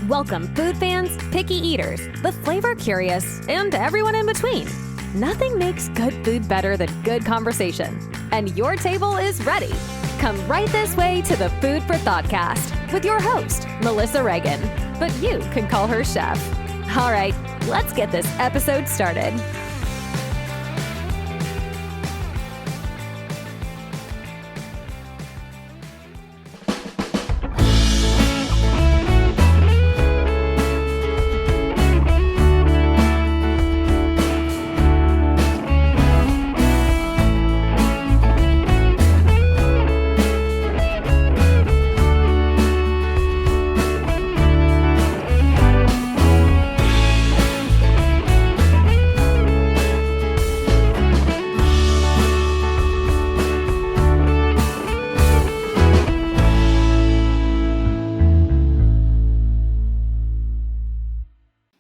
Welcome food fans, picky eaters, the flavor curious, and everyone in between. Nothing makes good food better than good conversation. And your table is ready. Come right this way to the Food for Thoughtcast with your host, Melissa Reagan. But you can call her Chef. All right, let's get this episode started.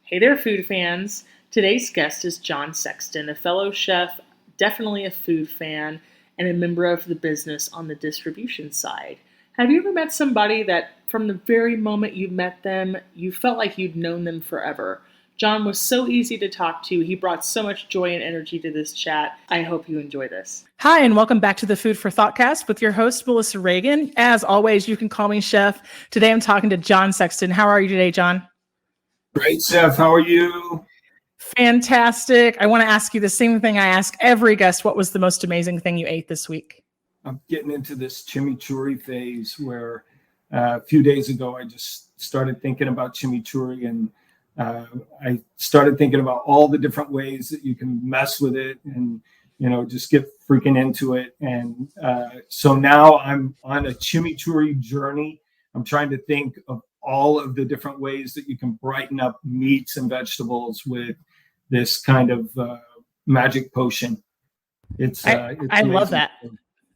Hey there, food fans. Today's guest is John Sexton, a fellow chef, definitely a food fan, and a member of the business on the distribution side. Have you ever met somebody that from the very moment you met them, you felt like you'd known them forever? John was so easy to talk to. He brought so much joy and energy to this chat. I hope you enjoy this. Hi, and welcome back to the Food for Thoughtcast with your host, Melissa Reagan. As always, you can call me Chef. Today, I'm talking to John Sexton. How are you today, John? Great, Chef. How are you? Fantastic. I want to ask you the same thing I ask every guest. What was the most amazing thing you ate this week? I'm getting into this chimichurri phase where a few days ago, I just started thinking about chimichurri, and I started thinking about all the different ways that you can mess with it and, just get freaking into it. And so now I'm on a chimichurri journey. I'm trying to think of all of the different ways that you can brighten up meats and vegetables with this kind of magic potion. I love that.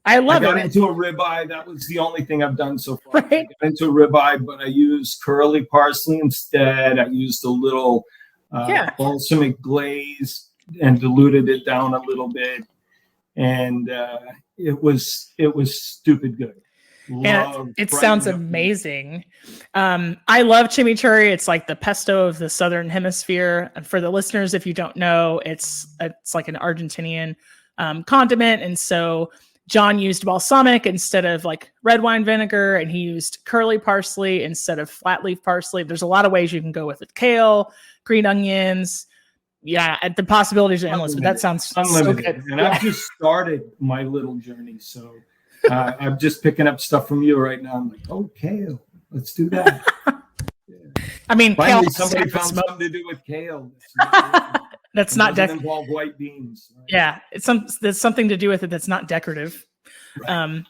I got into a ribeye. That was the only thing I've done so far. Right. I got into a ribeye, but I used curly parsley instead. I used a little balsamic glaze and diluted it down a little bit. And it was stupid good. And it sounds amazing. I love chimichurri. It's like the pesto of the Southern Hemisphere. And for the listeners, if you don't know, it's like an Argentinian condiment. And so John used balsamic instead of like red wine vinegar, and he used curly parsley instead of flat leaf parsley. There's a lot of ways you can go with it. Kale, green onions. Yeah, the possibilities are endless, but that sounds unlimited. So good. And I've just started my little journey. So I'm just picking up stuff from you right now. I'm like, oh, kale, let's do that. Yeah. I mean, finally, kale, somebody found something to do with kale. That's not decorative. Involve white beans. Right? Yeah, there's something to do with it that's not decorative. Right.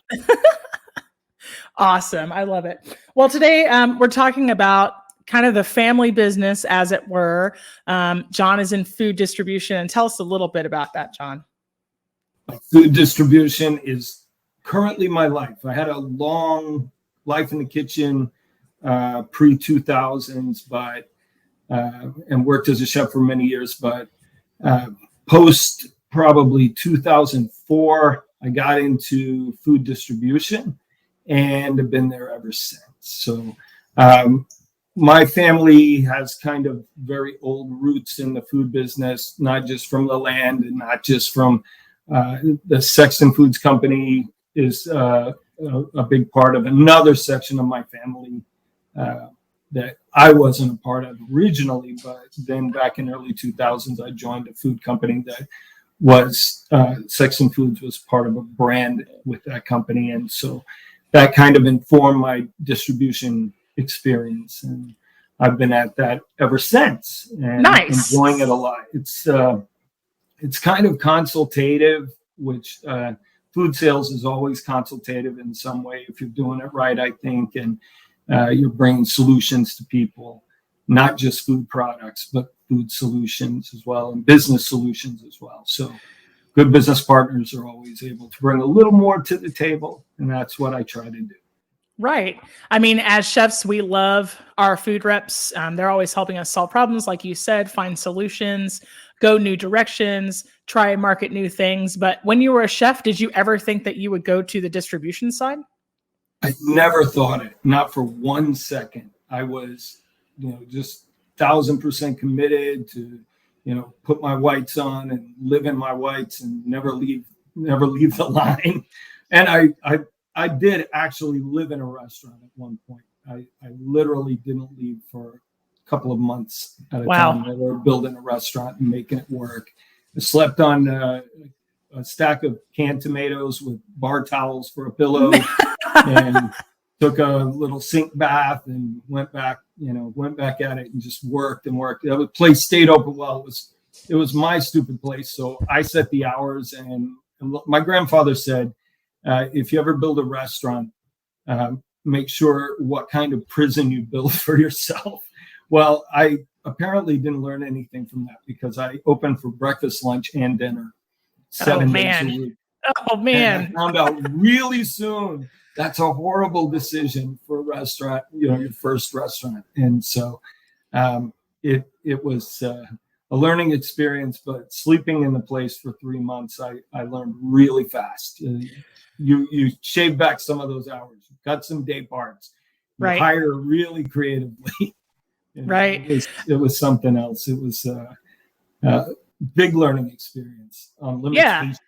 Awesome, I love it. Well, today we're talking about kind of the family business, as it were. John is in food distribution, and tell us a little bit about that, John. Food distribution is currently my life. I had a long life in the kitchen pre-2000s, but and worked as a chef for many years. But post probably 2004, I got into food distribution and have been there ever since. So my family has kind of very old roots in the food business, not just from the land and not just from the Sexton Foods Company is a big part of another section of my family that I wasn't a part of originally, but then back in early 2000s, I joined a food company that was Sexton Foods was part of a brand with that company. And so that kind of informed my distribution experience. And I've been at that ever since and enjoying it a lot. It's kind of consultative, which food sales is always consultative in some way if you're doing it right, I think. And you're bringing solutions to people, not just food products, but food solutions as well and business solutions as well. So good business partners are always able to bring a little more to the table. And that's what I try to do. Right. I mean, as chefs, we love our food reps. They're always helping us solve problems, like you said, find solutions, go new directions, try and market new things. But when you were a chef, did you ever think that you would go to the distribution side? I never thought it, not for 1 second. I was just 1,000% committed to, put my whites on and live in my whites and never leave the line. And I did actually live in a restaurant at one point. I literally didn't leave for a couple of months at a time. They were building a restaurant and making it work. I slept on a stack of canned tomatoes with bar towels for a pillow and took a little sink bath and went back at it and just worked and worked. The place stayed open. Well, it was my stupid place. So I set the hours, and my grandfather said, if you ever build a restaurant, make sure what kind of prison you build for yourself. Well, I apparently didn't learn anything from that, because I opened for breakfast, lunch, and dinner 7 days a week. Oh, man. And I found out really soon that's a horrible decision for a restaurant, your first restaurant. And so it was a learning experience, but sleeping in the place for 3 months, I learned really fast. You shave back some of those hours, cut some day parts, hire really creatively. Right. It was something else. It was a big learning experience on limitations.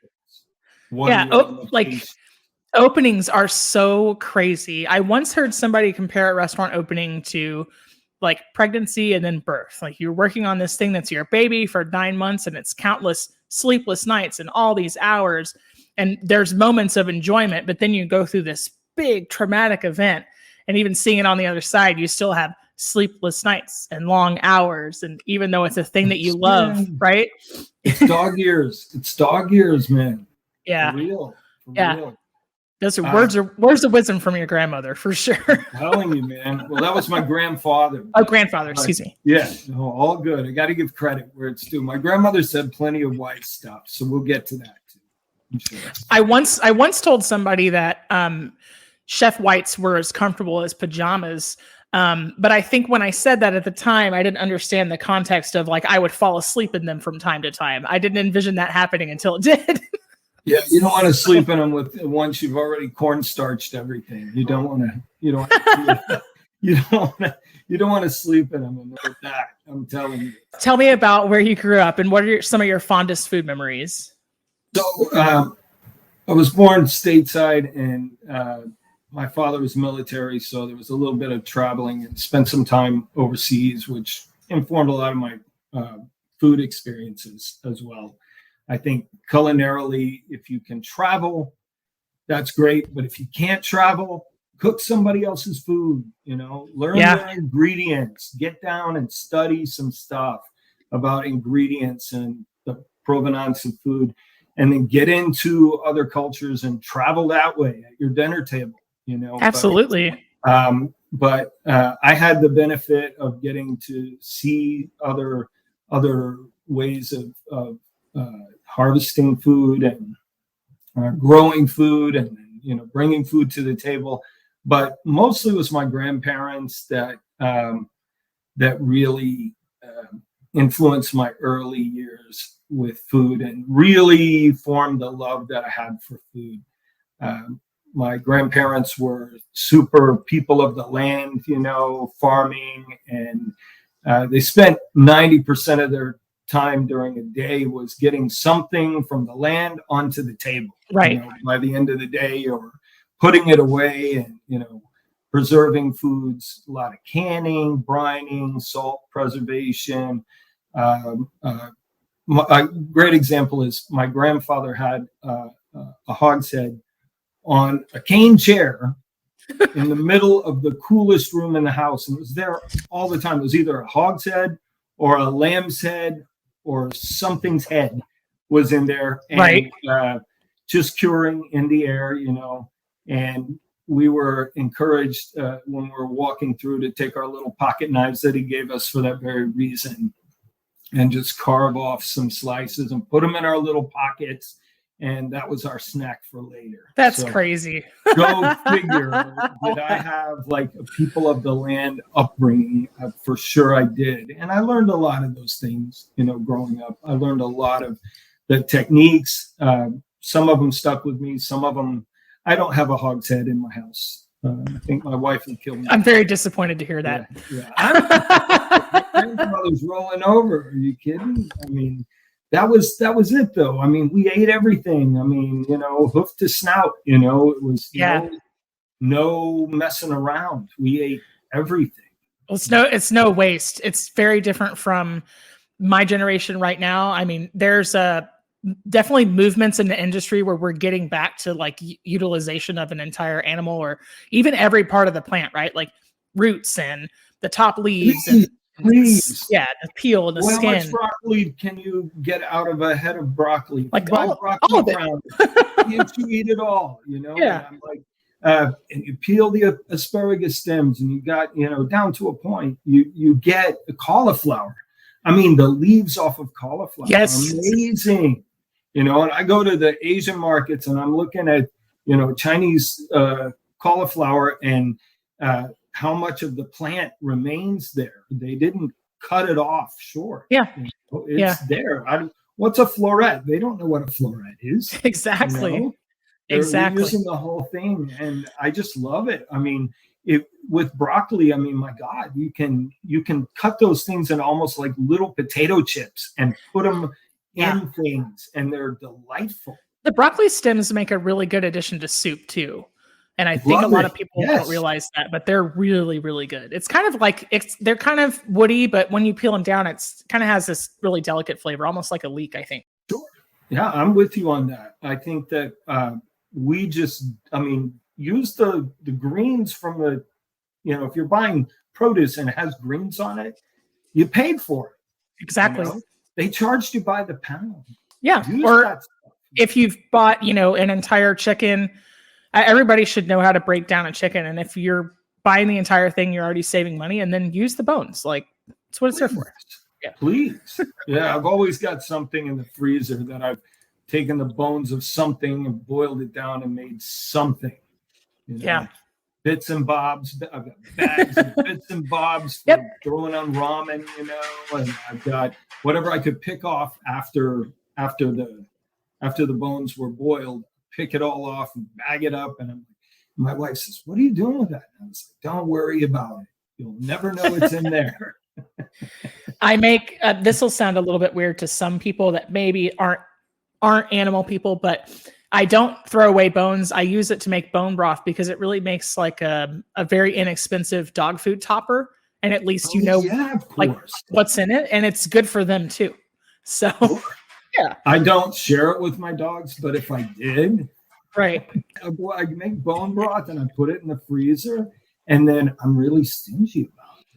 Openings are so crazy. I once heard somebody compare a restaurant opening to like pregnancy and then birth. Like, you're working on this thing that's your baby for 9 months, and it's countless sleepless nights and all these hours. And there's moments of enjoyment, but then you go through this big traumatic event, and even seeing it on the other side, you still have sleepless nights and long hours. And even though it's a thing that you love, right? It's dog years. It's dog years, man. Yeah. For real. Those are words of wisdom from your grandmother, for sure. I'm telling you, man. Well, that was my grandfather. Oh, grandfather, excuse me. Yeah, no, all good. I got to give credit where it's due. My grandmother said plenty of white stuff, so we'll get to that too. I'm sure. I once told somebody that Chef Whites were as comfortable as pajamas. But I think when I said that at the time, I didn't understand the context of, like, I would fall asleep in them from time to time. I didn't envision that happening until it did. Yeah, you don't want to sleep in them once you've already cornstarched everything. You don't want to sleep in them with that. I'm telling you. Tell me about where you grew up and what are some of your fondest food memories? So I was born stateside, and my father was military, so there was a little bit of traveling, and spent some time overseas, which informed a lot of my food experiences as well. I think culinarily, if you can travel, that's great. But if you can't travel, cook somebody else's food, learn their ingredients, get down and study some stuff about ingredients and the provenance of food, and then get into other cultures and travel that way at your dinner table, Absolutely. But I had the benefit of getting to see other ways of harvesting food and growing food and bringing food to the table, but mostly it was my grandparents that really influenced my early years with food and really formed the love that I had for food. My grandparents were super people of the land, farming, and they spent 90% of their time during a day was getting something from the land onto the table, right? By the end of the day, or putting it away and preserving foods, a lot of canning, brining, salt preservation. A great example is my grandfather had a hogshead on a cane chair in the middle of the coolest room in the house, and it was there all the time. It was either a hogshead or a lamb's head or something's head was in there, and right. Just curing in the air, and we were encouraged when we were walking through to take our little pocket knives that he gave us for that very reason and just carve off some slices and put them in our little pockets, and that was our snack for later. That's crazy. Go figure. Did I have like a people of the land upbringing? For sure I did. And I learned a lot of those things, growing up. I learned a lot of the techniques. Some of them stuck with me. Some of them, I don't have a hogshead in my house I think my wife would kill me. I'm very disappointed to hear that. My grandfather's rolling over. Are you kidding? I mean, that was it though. I mean, we ate everything. I mean, hoof to snout, it was no messing around. We ate everything. Well, it's no waste. It's very different from my generation right now. I mean, there's definitely movements in the industry where we're getting back to like utilization of an entire animal or even every part of the plant, right? Like roots and the top leaves and the peel and the skin. How much broccoli can you get out of a head of broccoli? Like all of it. You eat it all, Yeah. And I'm like, and you peel the asparagus stems, and you got, down to a point, you get a cauliflower. I mean, the leaves off of cauliflower. Yes. Amazing. And I go to the Asian markets and I'm looking at, Chinese cauliflower and how much of the plant remains there. They didn't cut it off short. Yeah. It's there. What's a floret? They don't know what a floret is. Exactly. They're Exactly. using the whole thing. And I just love it. I mean, with broccoli, I mean, my God, you can cut those things in almost like little potato chips and put them in things, and they're delightful. The broccoli stems make a really good addition to soup too. And I think a lot of people don't realize that, but they're really, really good. It's kind of like they're kind of woody, but when you peel them down, it's kind of has this really delicate flavor, almost like a leek, I think. Sure. Yeah, I'm with you on that. I think that use the greens from the, if you're buying produce and it has greens on it, you paid for it. Exactly. They charged you by the pound. Yeah. Or if you've bought, an entire chicken, everybody should know how to break down a chicken. And if you're buying the entire thing, you're already saving money, and then use the bones. Like, that's what it's there for. Yeah. Please. Yeah. I've always got something in the freezer that I've taken the bones of something and boiled it down and made something. Yeah. Bits and bobs. I've got bags of bits and bobs for throwing on ramen, and I've got whatever I could pick off after the bones were boiled, pick it all off and bag it up. And my wife says, "What are you doing with that?" And I was like, "Don't worry about it. You'll never know it's in there." I make this will sound a little bit weird to some people that maybe aren't animal people, but I don't throw away bones. I use it to make bone broth because it really makes like a very inexpensive dog food topper. And at least like what's in it, and it's good for them too. So yeah. I don't share it with my dogs, but if I did, right. I make bone broth and I put it in the freezer, and then I'm really stingy about it.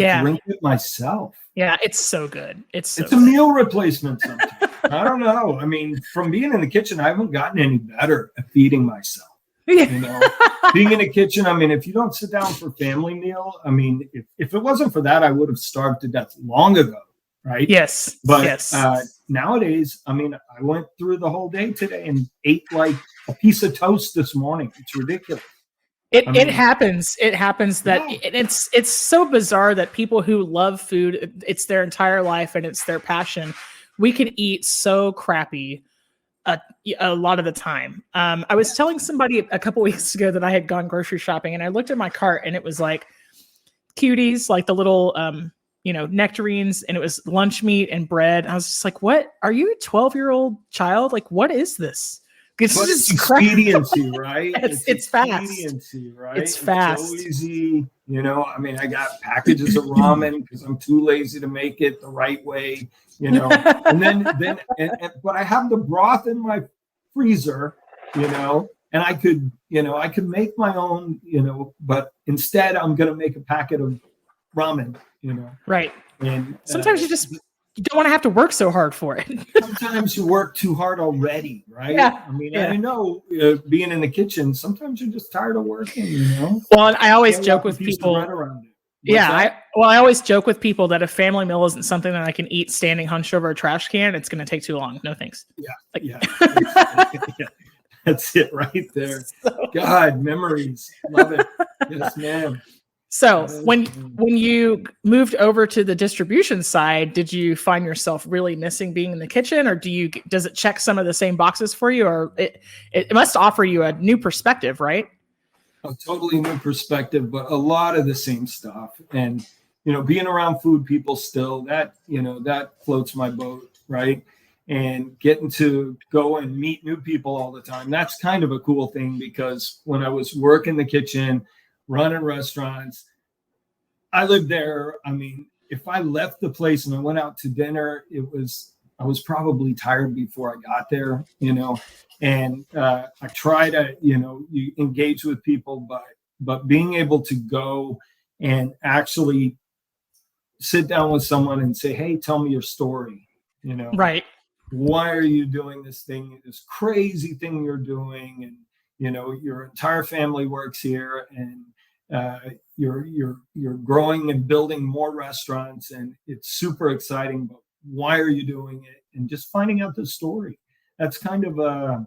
I drink it myself. Yeah, it's so good. It's a meal replacement sometimes. I don't know. I mean, from being in the kitchen, I haven't gotten any better at feeding myself. Being in the kitchen, I mean, if you don't sit down for family meal, I mean, if it wasn't for that, I would have starved to death long ago, right? Yes. But nowadays, I mean, I went through the whole day today and ate like a piece of toast this morning. It's ridiculous. It happens. It happens that it's so bizarre that people who love food, it's their entire life and it's their passion. We can eat so crappy a lot of the time. I was telling somebody a couple weeks ago that I had gone grocery shopping, and I looked at my cart and it was like cuties, like the little, nectarines, and it was lunch meat and bread. I was just like, what? Are you a 12-year-old child? Like, what is this? It's expediency, right? It's fast. Expediency, right? It's fast. So easy. I mean, I got packages of ramen because I'm too lazy to make it the right way, and then but I have the broth in my freezer, and I could make my own, but instead I'm going to make a packet of ramen, Right. And sometimes you don't want to have to work so hard for it. Sometimes you work too hard already, right? Yeah. I mean, I know being in the kitchen, sometimes you're just tired of working, Well, I always joke with people. I always joke with people that a family meal isn't something that I can eat standing hunched over a trash can. It's going to take too long. No thanks. Yeah. That's it right there. God, memories. Love it. Yes, ma'am. So when you moved over to the distribution side, did you find yourself really missing being in the kitchen, or does it check some of the same boxes for you, or it must offer you a new perspective, right? a totally new perspective, but a lot of the same stuff. And, being around food people still, that floats my boat, right? And getting to go and meet new people all the time. That's kind of a cool thing, because when I was working the kitchen, running restaurants, I lived there. I mean, if I left the place and I went out to dinner, I was probably tired before I got there, and I try to, you engage with people, but being able to go and actually sit down with someone and say, hey, tell me your story, Right. Why are you doing this crazy thing you're doing? And, your entire family works here, and you're growing and building more restaurants, and it's super exciting, but why are you doing it? And just finding out the story. That's kind of I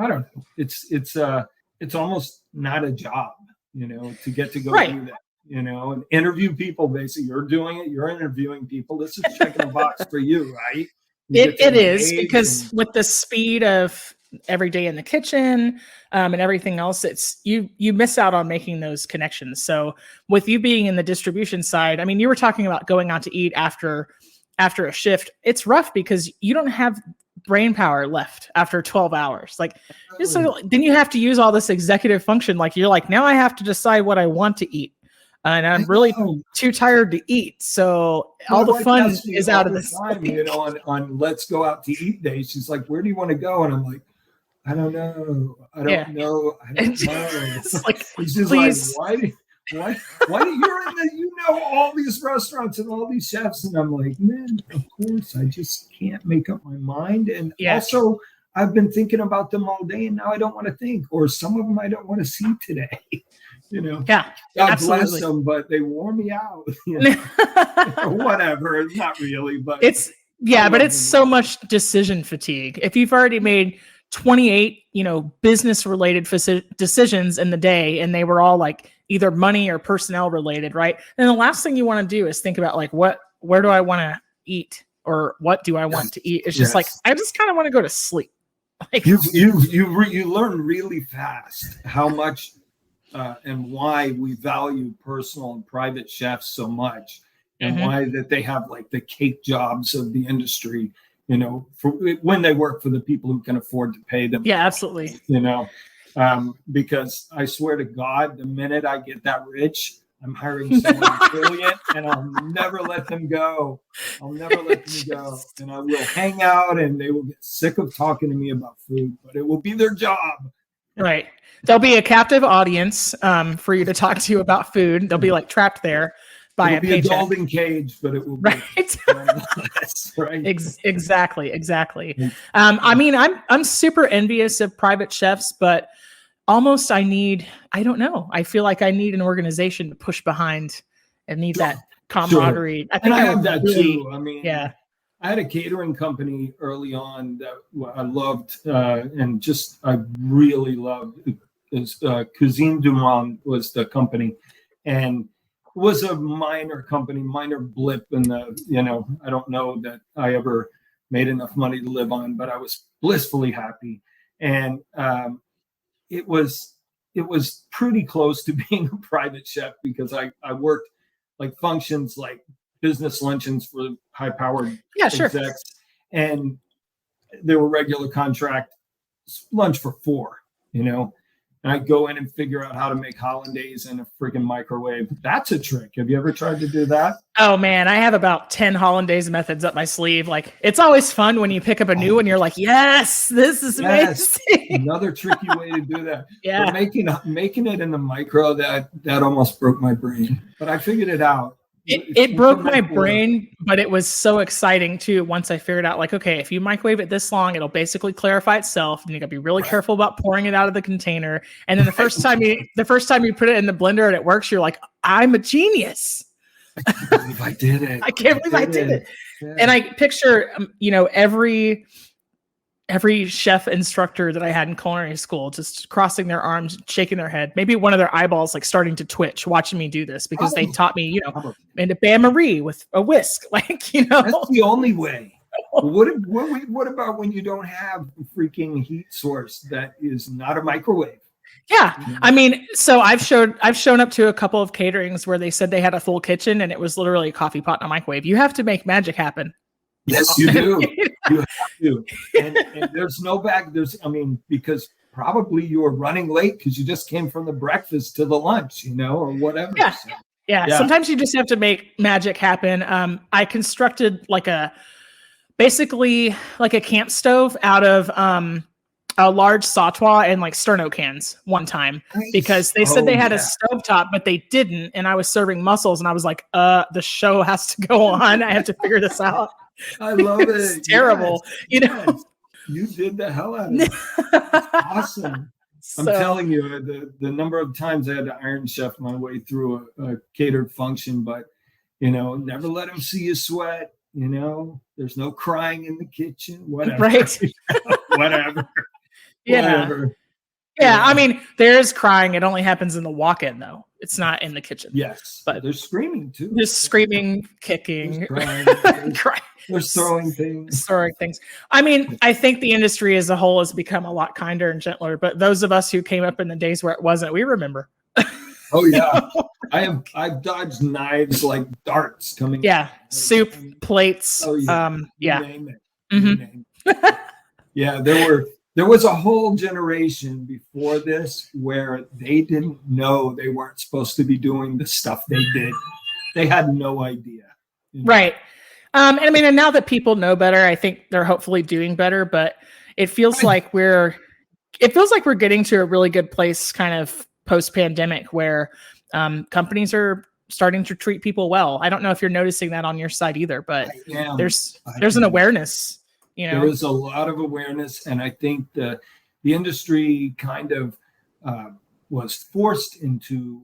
don't know. It's almost not a job, to get to go do that, and interview people. Basically, you're doing it. You're interviewing people. This is checking a box for you, right? It is, because with the speed of every day in the kitchen and everything else, it's you miss out on making those connections. So with you being in the distribution side, I mean, you were talking about going out to eat after a shift. It's rough because you don't have brain power left after 12 hours. Like, then you have to use all this executive function. Like, you're like, now I have to decide what I want to eat. And I'm really too tired to eat. So all the fun is out of this time, on let's go out to eat day. She's like, where do you want to go? And I'm like, I don't know. I don't know. It's like, she's please. Like, why you know all these restaurants and all these chefs? And I'm like, man, of course, I just can't make up my mind. And also, I've been thinking about them all day, and now I don't want to think. Or some of them I don't want to see today. Yeah, God absolutely. bless them, but they wore me out. Whatever, not really, but it's so much decision fatigue. If you've already made 28, business related decisions in the day, and they were all like either money or personnel related, right? And the last thing you want to do is think about like, where do I want to eat, or what do I want to eat? It's just like, I just kind of want to go to sleep. Like, you learn really fast how much and why we value personal and private chefs so much, and why that they have like the cake jobs of the industry, for when they work for the people who can afford to pay them. Yeah, absolutely. Because I swear to God, the minute I get that rich, I'm hiring someone brilliant, and I'll never let them go. And I will hang out, and they will get sick of talking to me about food, but it will be their job. Right. There'll be a captive audience for you to talk to about food. They'll be like trapped there by a paycheck. A golden cage, but it will be right. Exactly. I mean, I'm super envious of private chefs, but almost I don't know. I feel like I need an organization to push behind and need that camaraderie. Sure. I think I have that too. I mean, yeah. I had a catering company early on that I loved, and just I really loved. Cuisine du Monde was the company, and it was a minor company, minor blip in the. I don't know that I ever made enough money to live on, but I was blissfully happy, and it was pretty close to being a private chef, because I worked like functions like business luncheons for high-powered execs, and there were regular contract lunch for 4, and I'd go in and figure out how to make hollandaise in a freaking microwave. That's a trick. Have you ever tried to do that? Oh man, I have about 10 hollandaise methods up my sleeve. Like, it's always fun when you pick up a new one. You're like, yes, this is amazing. Another tricky way to do that. Yeah. But making it in the micro, that almost broke my brain, but I figured it out. It broke my brain, but it was so exciting too. Once I figured out, like, okay, if you microwave it this long, it'll basically clarify itself, and you gotta be really careful about pouring it out of the container. And then the first time you put it in the blender and it works, you're like, I'm a genius. I can't believe I did it. I can't believe I did it. Yeah. And I picture, every chef instructor that I had in culinary school just crossing their arms, shaking their head, maybe one of their eyeballs like starting to twitch, watching me do this, because they taught me, into bain marie with a whisk, like, That's the only way. What about when you don't have a freaking heat source that is not a microwave? Yeah. I mean, so I've shown up to a couple of caterings where they said they had a full kitchen and it was literally a coffee pot and a microwave. You have to make magic happen. Yes, you do. You have to. And there's no back. Because probably you were running late because you just came from the breakfast to the lunch, or whatever. Yeah. So, yeah. Sometimes you just have to make magic happen. I constructed basically like a camp stove out of a large sautoir and like sterno cans one time because they said they had a stovetop, but they didn't. And I was serving mussels and I was like, the show has to go on. I have to figure this out. I love it. It's terrible. Yes. You did the hell out of it. That's awesome. I'm telling you, the number of times I had to Iron Chef my way through a catered function, but, never let them see you sweat. There's no crying in the kitchen, whatever. Right. Whatever. Yeah. Whatever. Yeah. I mean, there's crying. It only happens in the walk-in, though. It's not in the kitchen. Yes. But there's screaming, too. There's screaming, kicking. There's crying. There's throwing things. I mean, I think the industry as a whole has become a lot kinder and gentler, but those of us who came up in the days where it wasn't, we remember. Oh yeah. I've dodged knives like darts coming. Yeah. Soup, plates. Oh yeah. Yeah. Name it. Name it. Yeah. There was a whole generation before this where they didn't know they weren't supposed to be doing the stuff they did. They had no idea. Right. And now that people know better, I think they're hopefully doing better, but it feels like we're getting to a really good place kind of post-pandemic where companies are starting to treat people well. I don't know if you're noticing that on your side either, but there's an awareness, There is a lot of awareness, and I think the industry kind of was forced into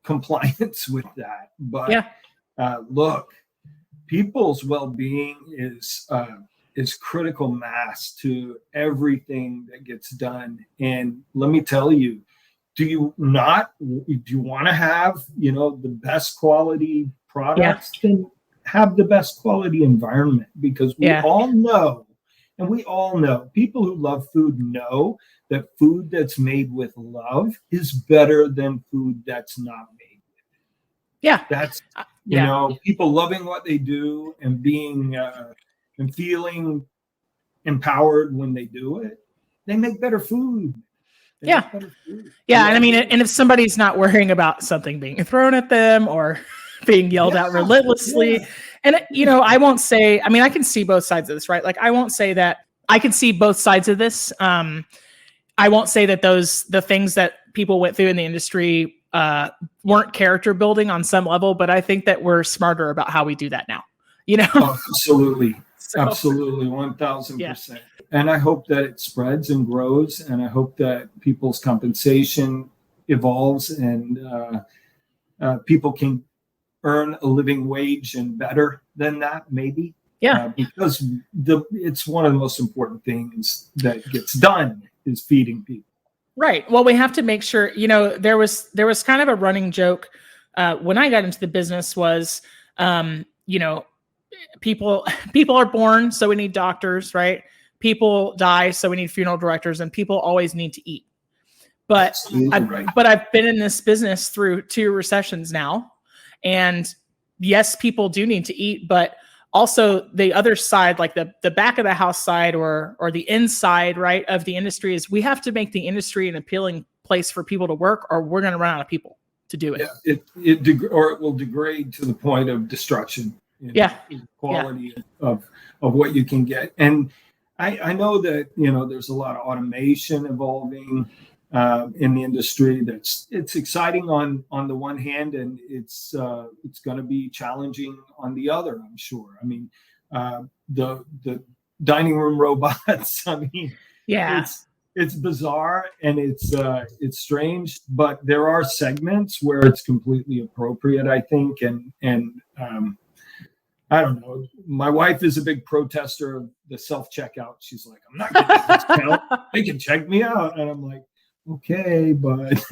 compliance with that. But look, people's well-being is critical mass to everything that gets done. And let me tell you, do you want to have, the best quality products? Then have the best quality environment, because we all know people who love food know that food that's made with love is better than food that's not made with it. Yeah. That's, people loving what they do and being, and feeling empowered when they do it, they make better food. Yeah. And if somebody's not worrying about something being thrown at them or being yelled at relentlessly, and I won't say, I can see both sides of this, right? Like, I won't say that I can see both sides of this. I won't say that the things that people went through in the industry weren't character building on some level, but I think that we're smarter about how we do that now. Oh, absolutely. Absolutely. 1000%. And I hope that it spreads and grows. And I hope that people's compensation evolves and people can earn a living wage and better than that, maybe. Yeah. Because it's one of the most important things that gets done is feeding people. Right. Well, we have to make sure, there was kind of a running joke when I got into the business was, people are born, so we need doctors, right? People die, so we need funeral directors, and people always need to eat. But I've been in this business through 2 recessions now, and yes, people do need to eat, but also the other side, like the back of the house side or the inside, right, of the industry is we have to make the industry an appealing place for people to work, or we're going to run out of people to do it. Yeah, it will degrade to the point of destruction. Quality of what you can get. And I know that, there's a lot of automation evolving in the industry. It's exciting on the one hand, and it's going to be challenging on the other, I'm sure. The dining room robots, it's bizarre and it's strange, but there are segments where it's completely appropriate, I think. And I don't know. My wife is a big protester of the self-checkout. She's like, I'm not getting this discount. They can check me out. And I'm like, okay, but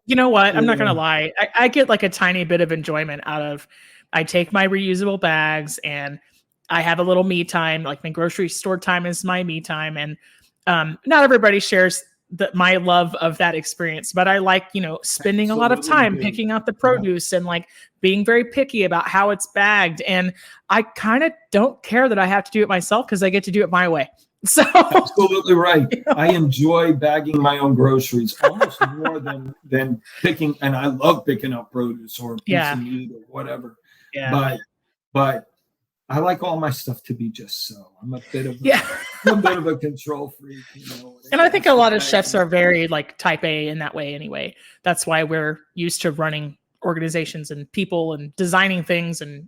you know what? I'm not going to lie. I get like a tiny bit of enjoyment out of, I take my reusable bags and I have a little me time. Like my grocery store time is my me time. And not everybody shares my love of that experience, but I like, spending a lot of time picking out the produce and like being very picky about how it's bagged. And I kind of don't care that I have to do it myself because I get to do it my way. So absolutely right. I enjoy bagging my own groceries almost more than picking, and I love picking up produce or a piece of meat or whatever. Yeah. But I like all my stuff to be just so. I'm a bit of a control freak, And I think a lot of chefs are very like type A in that way anyway. That's why we're used to running organizations and people and designing things and,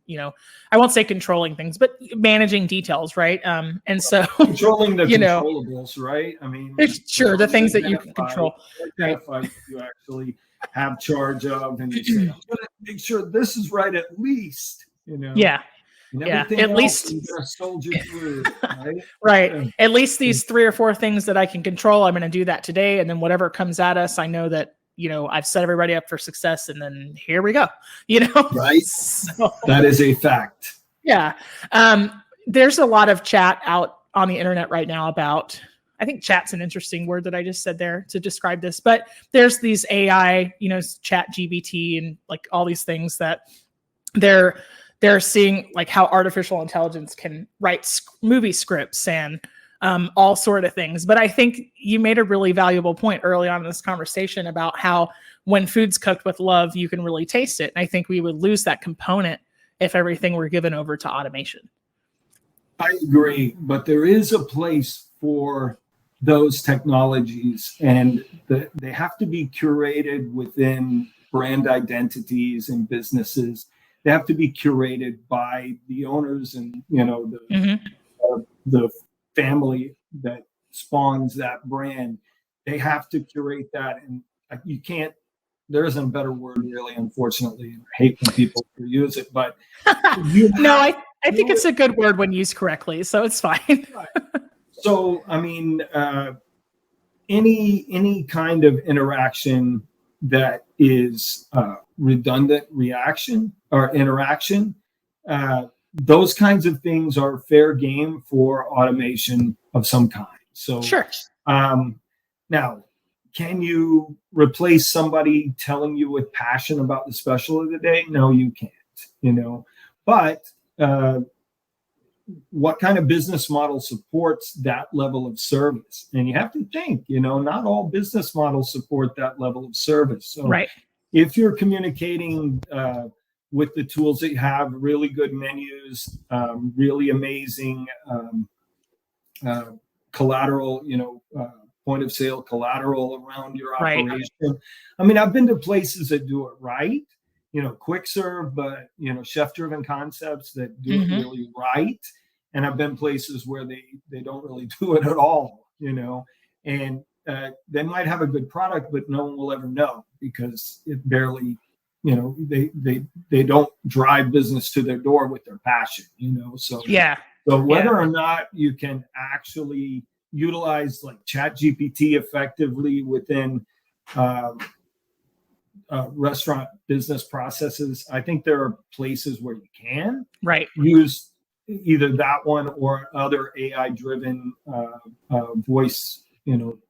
I won't say controlling things, but managing details, right? And so controlling the controllables, right? I mean, sure, the things that you can control. Identify you actually have charge of, and you say, I'm gonna make sure this is right at least, Yeah. At least soldier through, right? Right. Yeah. At least these 3 or 4 things that I can control, I'm going to do that today. And then whatever comes at us, I know that, I've set everybody up for success, and then here we go, Right. So, that is a fact. Yeah. There's a lot of chat out on the internet right now about, I think chat's an interesting word that I just said there to describe this, but there's these AI, chat GBT and like all these things that they're seeing like how artificial intelligence can write movie scripts and all sort of things. But I think you made a really valuable point early on in this conversation about how when food's cooked with love, you can really taste it. And I think we would lose that component if everything were given over to automation. I agree, but there is a place for those technologies, and they have to be curated within brand identities and businesses. They have to be curated by the owners and the family that spawns that brand. They have to curate that, and you can't. There isn't a better word, really. Unfortunately, I hate when people use it, but I think it's a good word when used correctly, so it's fine. So, I mean, any kind of interaction that is redundant reaction or interaction, those kinds of things are fair game for automation of some kind. So, sure. Now, can you replace somebody telling you with passion about the special of the day? No, you can't. But what kind of business model supports that level of service? And you have to think, not all business models support that level of service. So right. If you're communicating with the tools that you have, really good menus, really amazing collateral, point of sale collateral around your operation. Right. I mean, I've been to places that do it right, quick serve, but, chef driven concepts that do it really right. And I've been places where they don't really do it at all, and they might have a good product, but no one will ever know because it barely, they don't drive business to their door with their passion, so. Yeah. So whether or not you can actually utilize like Chat GPT effectively within restaurant business processes, I think there are places where you can use either that one or other AI-driven voice,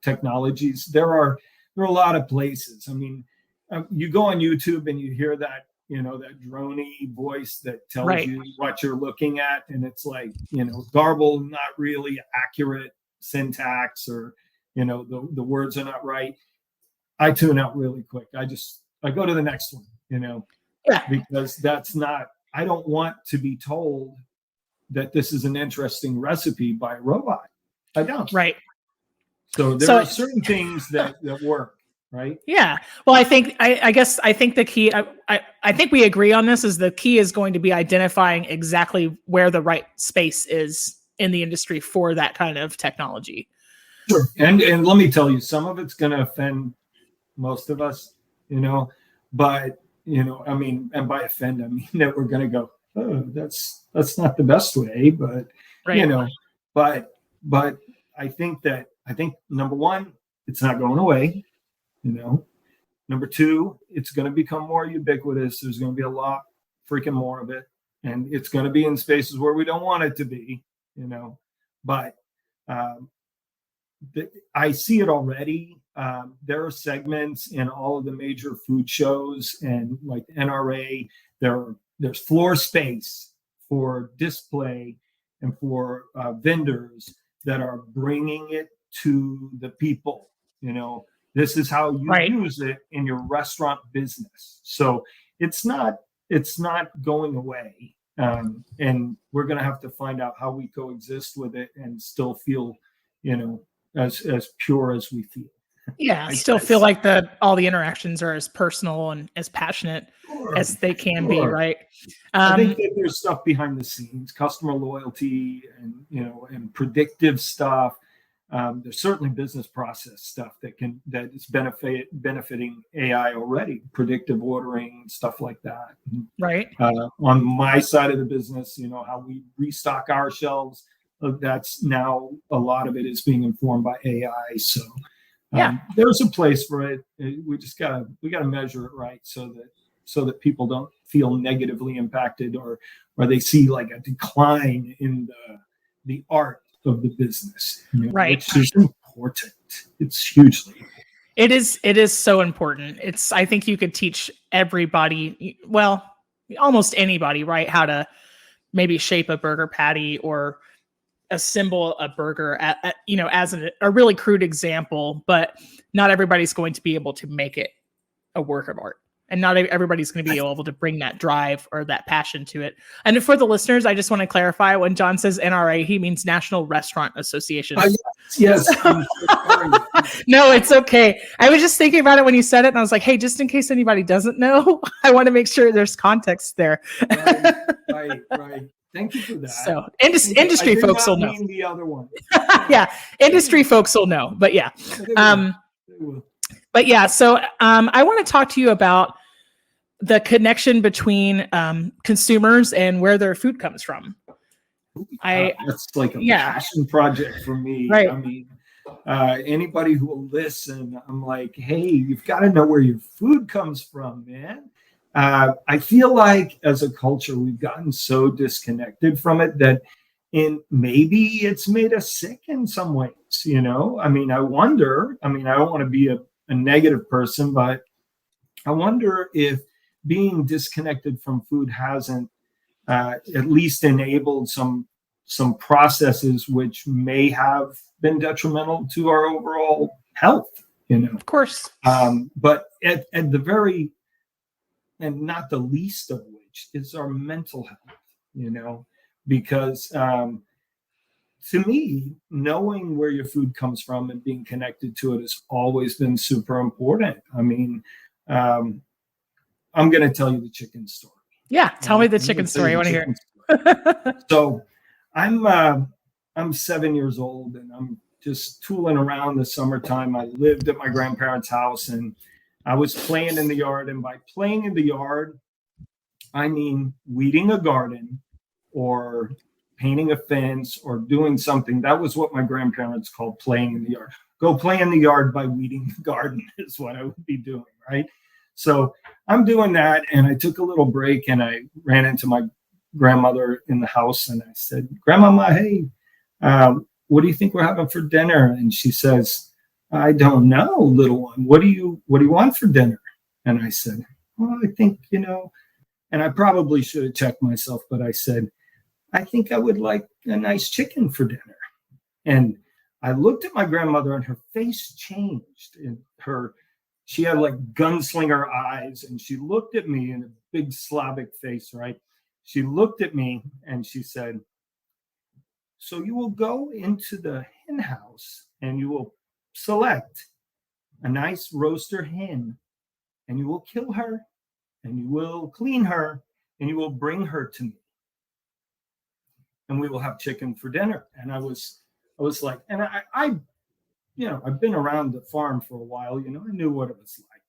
technologies. There are a lot of places. I mean, you go on YouTube and you hear that, that droney voice that tells you what you're looking at, and it's like, garbled, not really accurate syntax, or the words are not right. I tune out really quick. I go to the next one, because that's not. I don't want to be told that this is an interesting recipe by a robot. I don't. Right. So there are certain things that work. Right. Yeah. Well, I think I think the key. I think we agree on this. Is the key is going to be identifying exactly where the right space is in the industry for that kind of technology. Sure. And let me tell you, some of it's going to offend most of us, but I mean, and by offend, I mean that we're going to go, oh, that's not the best way, but but I think number one, it's not going away. Number two, it's going to become more ubiquitous. There's going to be a lot freaking more of it, and it's going to be in spaces where we don't want it to be, but I see it already. There are segments in all of the major food shows and like NRA. There's floor space for display and for vendors that are bringing it to the people. This is how you use it in your restaurant business. So it's not going away. And we're going to have to find out how we coexist with it and still feel, as pure as we feel. Yeah, still feel like all the interactions are as personal and as passionate as they can be, right? I think that there's stuff behind the scenes, customer loyalty and predictive stuff. There's certainly business process stuff that is benefiting AI already, predictive ordering, stuff like that. Right. On my side of the business, how we restock our shelves, that's now a lot of it is being informed by AI. So there's a place for it. We gotta measure it right so that people don't feel negatively impacted or they see like a decline in the art of the business, right? Which is important. It's hugely. It is so important. I think you could teach everybody, well, almost anybody, right, how to maybe shape a burger patty or assemble a burger as a really crude example, but not everybody's going to be able to make it a work of art. And not everybody's going to be able to bring that drive or that passion to it. And for the listeners, I just want to clarify, when John says NRA, he means National Restaurant Association. Yes. No, it's okay. I was just thinking about it when you said it, and I was like, hey, just in case anybody doesn't know, I want to make sure there's context there. Right. Thank you for that. So industry folks will know. The other one. Yeah, industry folks will know. But yeah. But yeah, so I want to talk to you about the connection between consumers and where their food comes from. That's like a passion project for me. Right. I mean, anybody who will listen, I'm like, hey, you've got to know where your food comes from, man. I feel like as a culture, we've gotten so disconnected from it that maybe it's made us sick in some ways, I mean, I wonder, I don't want to be a negative person, but I wonder if being disconnected from food hasn't at least enabled some processes which may have been detrimental to our overall health, Of course. But at the very, and not the least of which, is our mental health, because to me, knowing where your food comes from and being connected to it has always been super important. I mean, I'm going to tell you the chicken story. Yeah, tell me the chicken story. I want to hear. So I'm 7 years old and I'm just tooling around the summertime. I lived at my grandparents' house and I was playing in the yard. And by playing in the yard, I mean weeding a garden or painting a fence or doing something. That was what my grandparents called playing in the yard. Go play in the yard by weeding the garden is what I would be doing, right? So I'm doing that, and I took a little break, and I ran into my grandmother in the house, and I said, Grandmama, hey, what do you think we're having for dinner? And she says, I don't know, little one. What do you want for dinner? And I said, well, I think, and I probably should have checked myself, but I said, I think I would like a nice chicken for dinner. And I looked at my grandmother and her face changed. And she had like gunslinger eyes, and she looked at me in a big Slavic face, right? She looked at me and she said, so you will go into the hen house and you will select a nice roaster hen and you will kill her and you will clean her and you will bring her to me. And we will have chicken for dinner. And I was like, and I I've been around the farm for a while, I knew what it was like,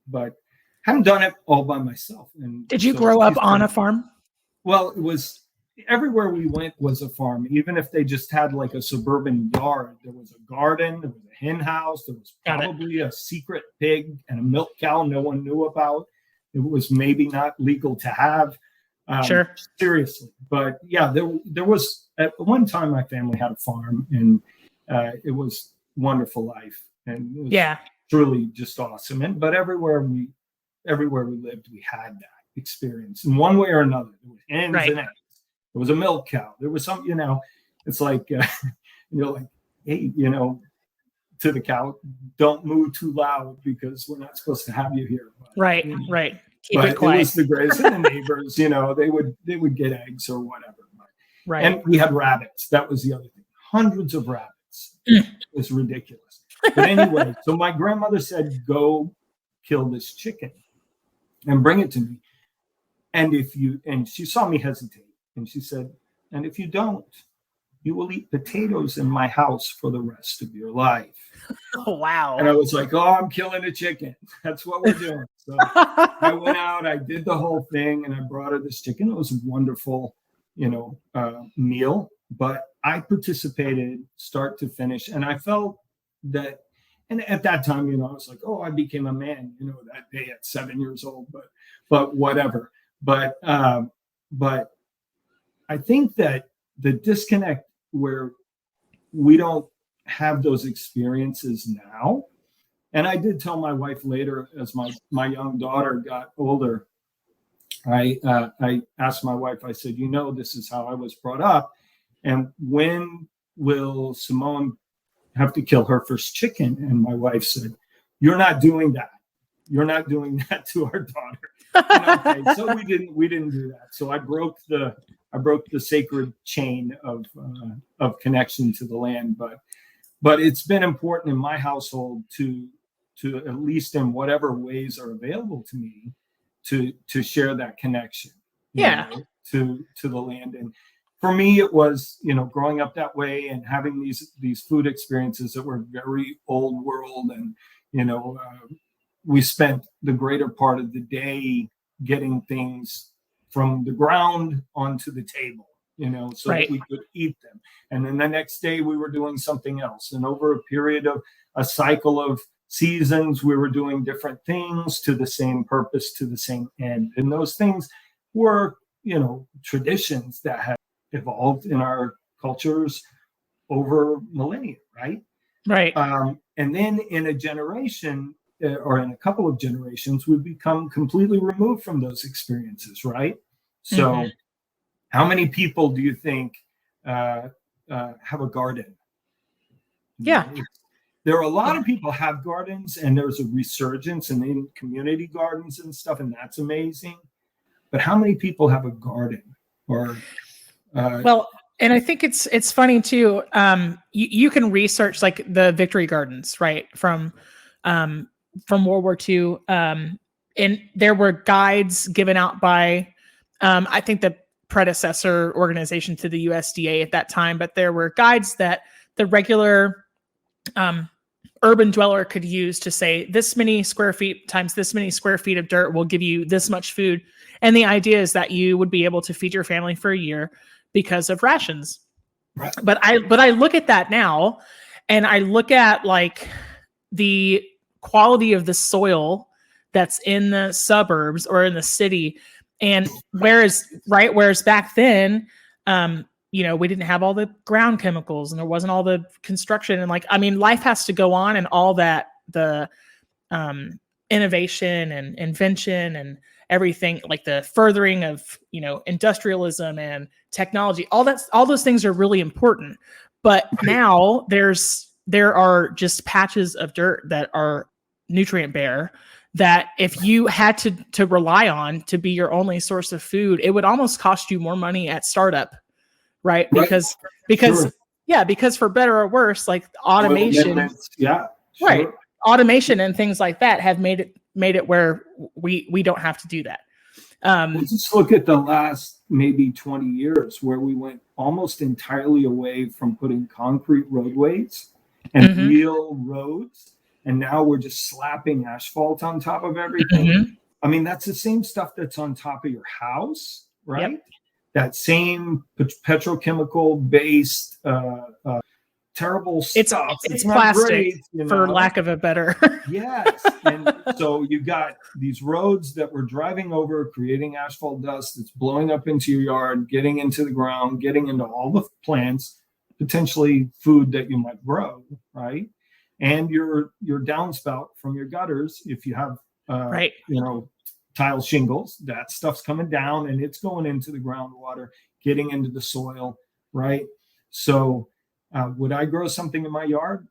but haven't done it all by myself. And did you grow up on a farm? Well, it was everywhere we went was a farm. Even if they just had like a suburban yard, there was a garden, there was a hen house, there was probably a secret pig and a milk cow no one knew about. It was maybe not legal to have. Sure. Seriously. But yeah, there was at one time my family had a farm, and it was wonderful life, and it was Yeah. truly just awesome. But everywhere we lived, we had that experience in one way or another. There was hens Right. and eggs. There was a milk cow. There was some, it's like, like, hey, to the cow, don't move too loud because we're not supposed to have you here. But, Right. Keep but it quiet. it was the greatest. And the neighbors, they would get eggs or whatever. Right. And we had rabbits. That was the other thing. Hundreds of rabbits. It was ridiculous. But anyway, so my grandmother said, go kill this chicken and bring it to me. And she saw me hesitate. And she said, and if you don't, you will eat potatoes in my house for the rest of your life. Oh, wow. And I was like, oh, I'm killing a chicken. That's what we're doing. So I went out, I did the whole thing, and I brought her this chicken. It was a wonderful, meal. But I participated start to finish. And I felt that, and at that time, I was like, oh, I became a man, that day at 7 years old, but whatever. But I think that the disconnect where we don't have those experiences now. And I did tell my wife later, as my young daughter got older, I asked my wife, I said, this is how I was brought up. And when will Simone have to kill her first chicken? And my wife said, you're not doing that. You're not doing that to our daughter. And okay, so we didn't do that. So I broke the sacred chain of connection to the land. But it's been important in my household to at least in whatever ways are available to me to share that connection. To the land. And for me, it was, growing up that way and having these food experiences that were very old world. And, we spent the greater part of the day getting things from the ground onto the table, so Right. that we could eat them. And then the next day we were doing something else. And over a period of a cycle of seasons, we were doing different things to the same purpose, to the same end. And those things were, traditions that have evolved in our cultures over millennia, right? Right. And then in a generation or in a couple of generations, we've become completely removed from those experiences, right? So how many people do you think have a garden? Yeah. There are a lot of people have gardens, and there's a resurgence in community gardens and stuff, and that's amazing. But how many people have a garden? Or well, and I think it's funny too. You can research like the Victory Gardens, right, from World War II, and there were guides given out by I think the predecessor organization to the USDA at that time, but there were guides that the regular urban dweller could use to say this many square feet times this many square feet of dirt will give you this much food. And the idea is that you would be able to feed your family for a year because of rations. Right. But I look at that now, and I look at like the quality of the soil that's in the suburbs or in the city. And whereas back then, we didn't have all the ground chemicals and there wasn't all the construction and life has to go on and all that, the innovation and invention and everything, like the furthering of, industrialism and technology, all those things are really important. But now there are just patches of dirt that are nutrient bare that if you had to rely on to be your only source of food, it would almost cost you more money at startup. Right. Because sure. Because for better or worse, like automation, right. Automation and things like that have made it where we don't have to do that. Just look at the last maybe 20 years where we went almost entirely away from putting concrete roadways and real roads. And now we're just slapping asphalt on top of everything. That's the same stuff that's on top of your house, right? Yep. That same petrochemical based terrible stuff. It's plastic, great, for lack of a better. Yes. And so you got these roads that we're driving over, creating asphalt dust that's blowing up into your yard, getting into the ground, getting into all the plants, potentially food that you might grow, right? and your downspout from your gutters. If you have, tile shingles, that stuff's coming down and it's going into the groundwater, getting into the soil, right? So would I grow something in my yard?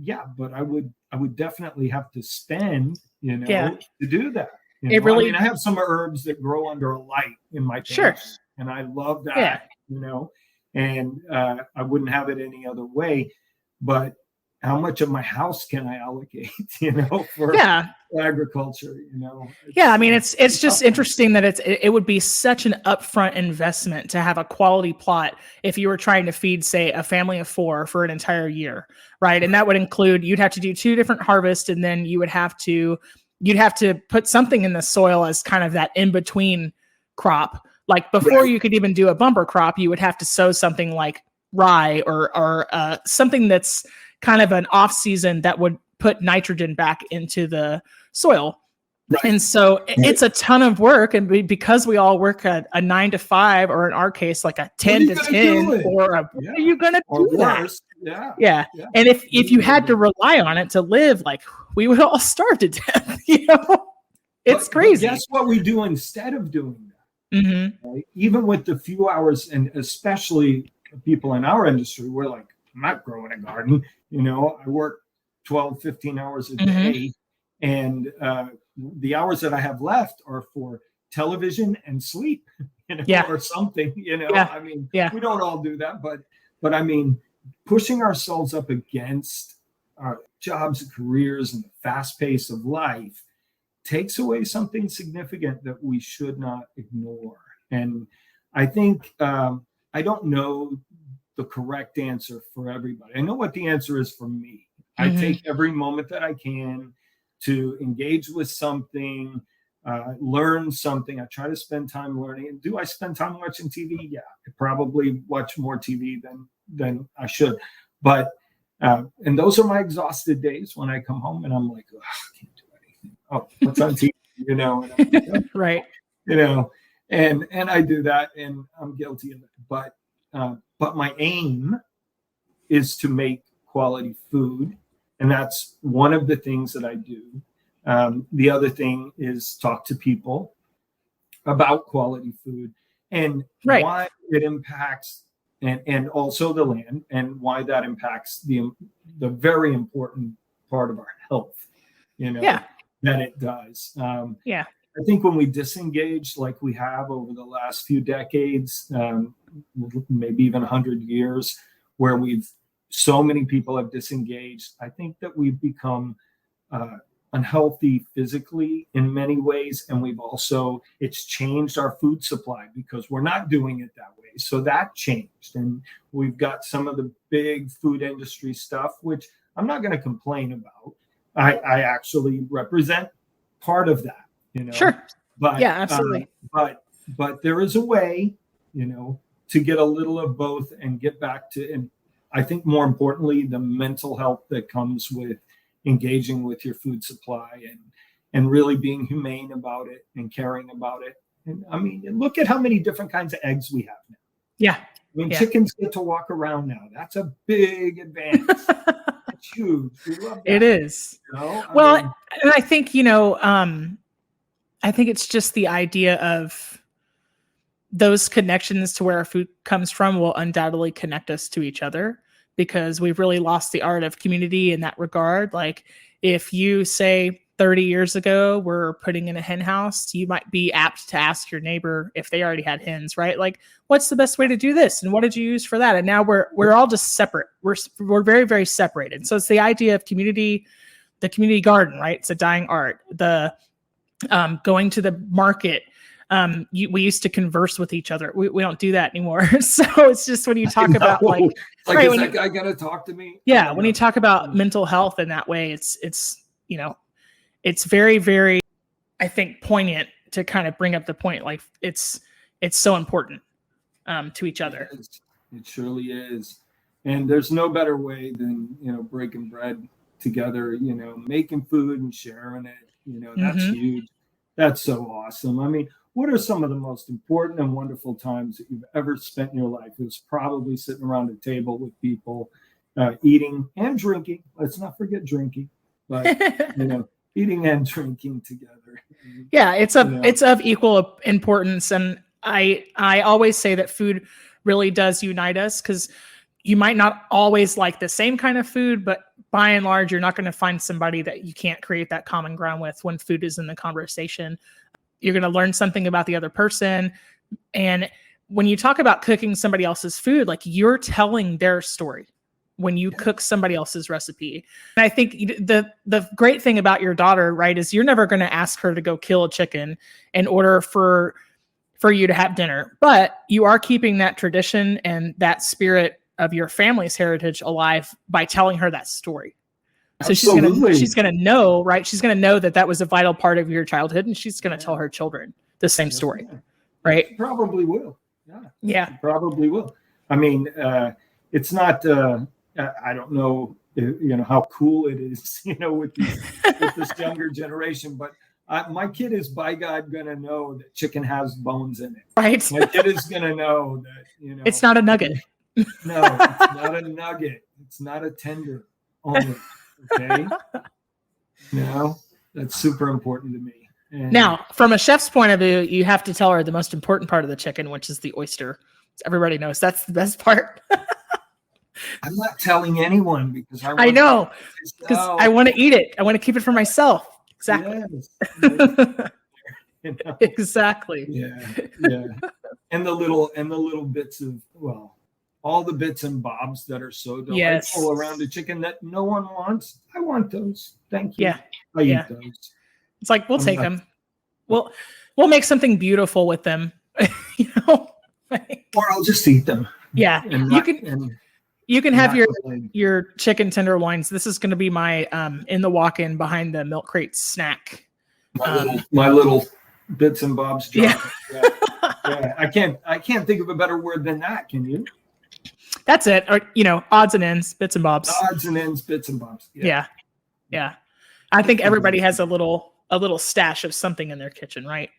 Yeah, but I would definitely have to spend, to do that. I have some herbs that grow under a light in my pantry, and I love that, and I wouldn't have it any other way. But how much of my house can I allocate, for agriculture, It's just interesting that it would be such an upfront investment to have a quality plot if you were trying to feed, say, a family of 4 for an entire year, right? And that would include, you'd have to do 2 different harvests, and then you'd have to put something in the soil as kind of that in-between crop. Like before you could even do a bumper crop, you would have to sow something like rye or something that's kind of an off season that would put nitrogen back into the soil. Right. And so it's a ton of work. And because we all work a 9 to 5, or in our case, like a 10 to 10, what are you going to do that? Yeah. And if you had to rely on it to live, like we would all starve to death, it's crazy. But guess what we do instead of doing that? Mm-hmm. Right? Even with the few hours, and especially people in our industry, we're like, I'm not growing a garden. I work 12, 15 hours a day, and the hours that I have left are for television and sleep, or something, we don't all do that, but I mean, pushing ourselves up against our jobs and careers and the fast pace of life takes away something significant that we should not ignore. And I think, I don't know the correct answer for everybody. I know what the answer is for me. I take every moment that I can to engage with something, learn something. I try to spend time learning. And do I spend time watching TV? Yeah, I probably watch more TV than I should. But and those are my exhausted days when I come home and I'm like, oh, I can't do anything. Oh, what's on TV? And I'm like, oh, right. And I do that, and I'm guilty of it. But my aim is to make quality food. And that's one of the things that I do. The other thing is talk to people about quality food and why it impacts, and also the land, and why that impacts the very important part of our health, that it does. I think when we disengage like we have over the last few decades, maybe even 100 years, where so many people have disengaged, I think that we've become unhealthy physically in many ways. And it's changed our food supply because we're not doing it that way. So that changed. And we've got some of the big food industry stuff, which I'm not going to complain about. I actually represent part of that, Sure. But yeah, absolutely. But there is a way, to get a little of both and get back to, and I think more importantly, the mental health that comes with engaging with your food supply and really being humane about it and caring about it. And I mean, look at how many different kinds of eggs we have now. Yeah. I mean, chickens get to walk around now. That's a big advance. It's huge. We love that. It is. And I think, I think it's just the idea of those connections to where our food comes from will undoubtedly connect us to each other, because we've really lost the art of community in that regard. Like if you say 30 years ago we're putting in a hen house, you might be apt to ask your neighbor if they already had hens, right? Like, what's the best way to do this? And what did you use for that? And now we're all just separate. We're very, very separated. So it's the idea of community, the community garden, right? It's a dying art. The going to the market. We used to converse with each other. We don't do that anymore. So it's just when you talk about is that guy gonna talk to me? Yeah. When you talk about mental health in that way, it's very, very, I think, poignant to kind of bring up the point. Like it's so important to each other. It surely is. And there's no better way than, breaking bread together, making food and sharing it, that's huge. That's so awesome. I mean, what are some of the most important and wonderful times that you've ever spent in your life? It was probably sitting around a table with people eating and drinking. Let's not forget drinking, but eating and drinking together. Yeah, it's of equal importance, and I always say that food really does unite us, because you might not always like the same kind of food, but by and large, you're not going to find somebody that you can't create that common ground with when food is in the conversation. You're going to learn something about the other person. And when you talk about cooking somebody else's food, like, you're telling their story when you cook somebody else's recipe. And I think the great thing about your daughter, right, is you're never going to ask her to go kill a chicken in order for you to have dinner, but you are keeping that tradition and that spirit of your family's heritage alive by telling her that story. So she's gonna know, right? She's gonna know that was a vital part of your childhood, and she's gonna tell her children the same story, right? She probably will. Yeah. She probably will. I mean, it's not. I don't know, how cool it is, with this younger generation, but my kid is, by God, gonna know that chicken has bones in it. Right. My kid is gonna know that it's not a nugget. No, it's not a nugget. It's not a tender only. Okay. That's super important to me. And now, from a chef's point of view, you have to tell her the most important part of the chicken, which is the oyster. Everybody knows that's the best part. I'm not telling anyone because I know, because I want to eat it. I want to keep it for myself. Exactly. Yes. Exactly. Yeah. And the little bits of, all the bits and bobs that are so delightful around a chicken that no one wants. I want those. Thank you. Yeah. I eat those. It's like, we'll take them. We'll make something beautiful with them. Or I'll just eat them. Yeah. You can have your chicken tenderloins. This is going to be my in the walk-in behind the milk crate snack. My little bits and bobs. Yeah. I can't think of a better word than that. Can you? That's it. Or, odds and ends, bits and bobs. Odds and ends, bits and bobs. Yeah. I think everybody has a little stash of something in their kitchen, right?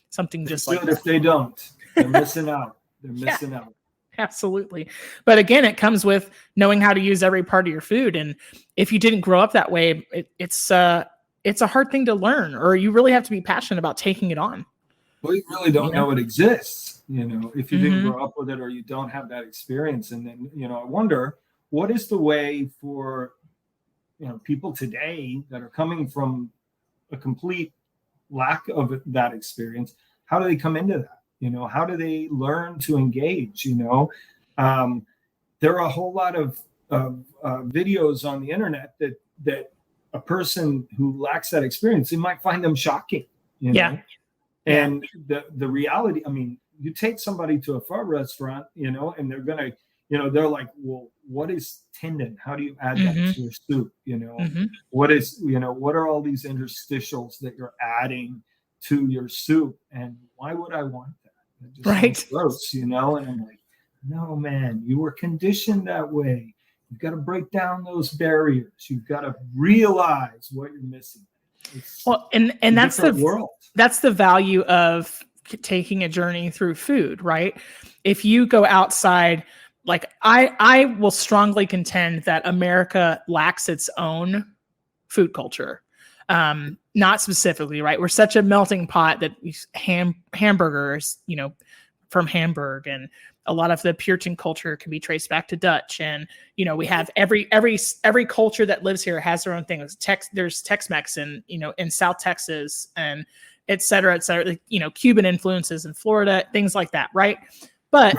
Something just like that. If they don't, they're missing out. They're missing out. Absolutely. But again, it comes with knowing how to use every part of your food. And if you didn't grow up that way, it's a hard thing to learn, or you really have to be passionate about taking it on. Well, you really don't know it exists, if you didn't grow up with it, or you don't have that experience. And then, I wonder, what is the way for, people today that are coming from a complete lack of that experience? How do they come into that? How do they learn to engage? There are a whole lot of videos on the internet that a person who lacks that experience, they might find them shocking. And the reality, I mean, you take somebody to a pho restaurant, and they're gonna, they're like, well, what is tendon? How do you add that to your soup? What is, what are all these interstitials that you're adding to your soup? And why would I want that? It just sounds gross, And I'm like, no, man, you were conditioned that way. You've got to break down those barriers. You've got to realize what you're missing. And that's the world. That's the value of taking a journey through food, right? If you go outside, like I will strongly contend that America lacks its own food culture. Not specifically, right? We're such a melting pot that hamburgers, from Hamburg, and a lot of the Puritan culture can be traced back to Dutch. And, we have every culture that lives here has their own thing. There's Tex-Mex in South Texas, and et cetera, Cuban influences in Florida, things like that. Right. But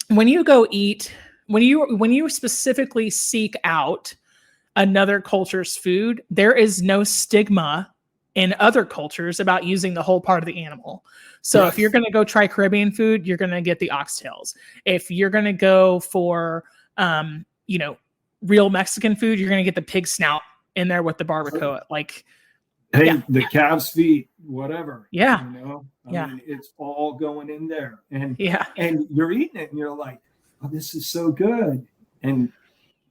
when you go eat, when you specifically seek out another culture's food, there is no stigma in other cultures about using the whole part of the animal. So if you're going to go try Caribbean food, you're going to get the oxtails. If you're going to go for, real Mexican food, you're going to get the pig snout in there with the barbacoa. The calf's feet, whatever. Yeah. I mean, it's all going in there. And and you're eating it and you're like, oh, this is so good. And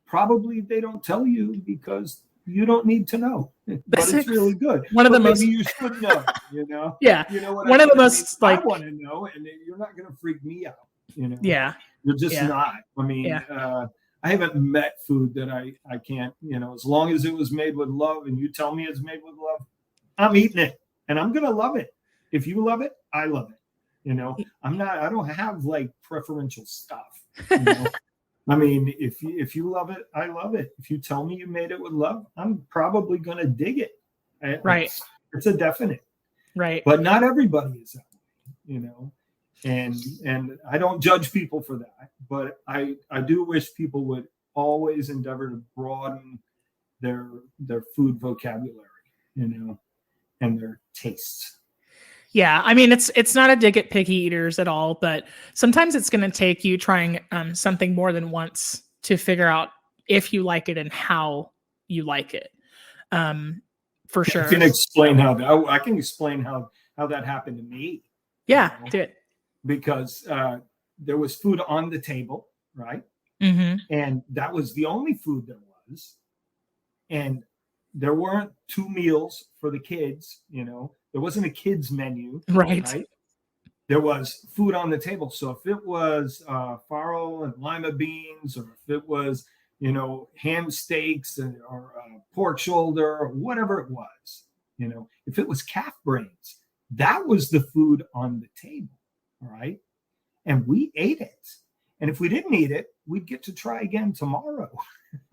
probably they don't tell you because you don't need to know. But it's really good. Maybe you should know, Yeah. One of the most I want to know, and you're not going to freak me out, Yeah. You're just not. I mean, haven't met food that I can't, as long as it was made with love and you tell me it's made with love, I'm eating it and I'm going to love it. If you love it, I love it. I don't have like preferential stuff. I mean, if you love it, I love it. If you tell me you made it with love, I'm probably going to dig it. Right. It's a definite. Right. But not everybody is that way, and I don't judge people for that, but I do wish people would always endeavor to broaden their food vocabulary, and their tastes. Yeah, I mean, it's not a dig at picky eaters at all, but sometimes it's going to take you trying something more than once to figure out if you like it and how you like it. For sure. I can explain how that happened to me. Yeah, do it. Because there was food on the table, right? Mm-hmm. And that was the only food there was. And there weren't 2 meals for the kids, there wasn't a kids menu, right? There was food on the table. So if it was farro and lima beans, or if it was, ham steaks or pork shoulder or whatever it was, if it was calf brains, that was the food on the table. All right. And we ate it. And if we didn't eat it, we'd get to try again tomorrow.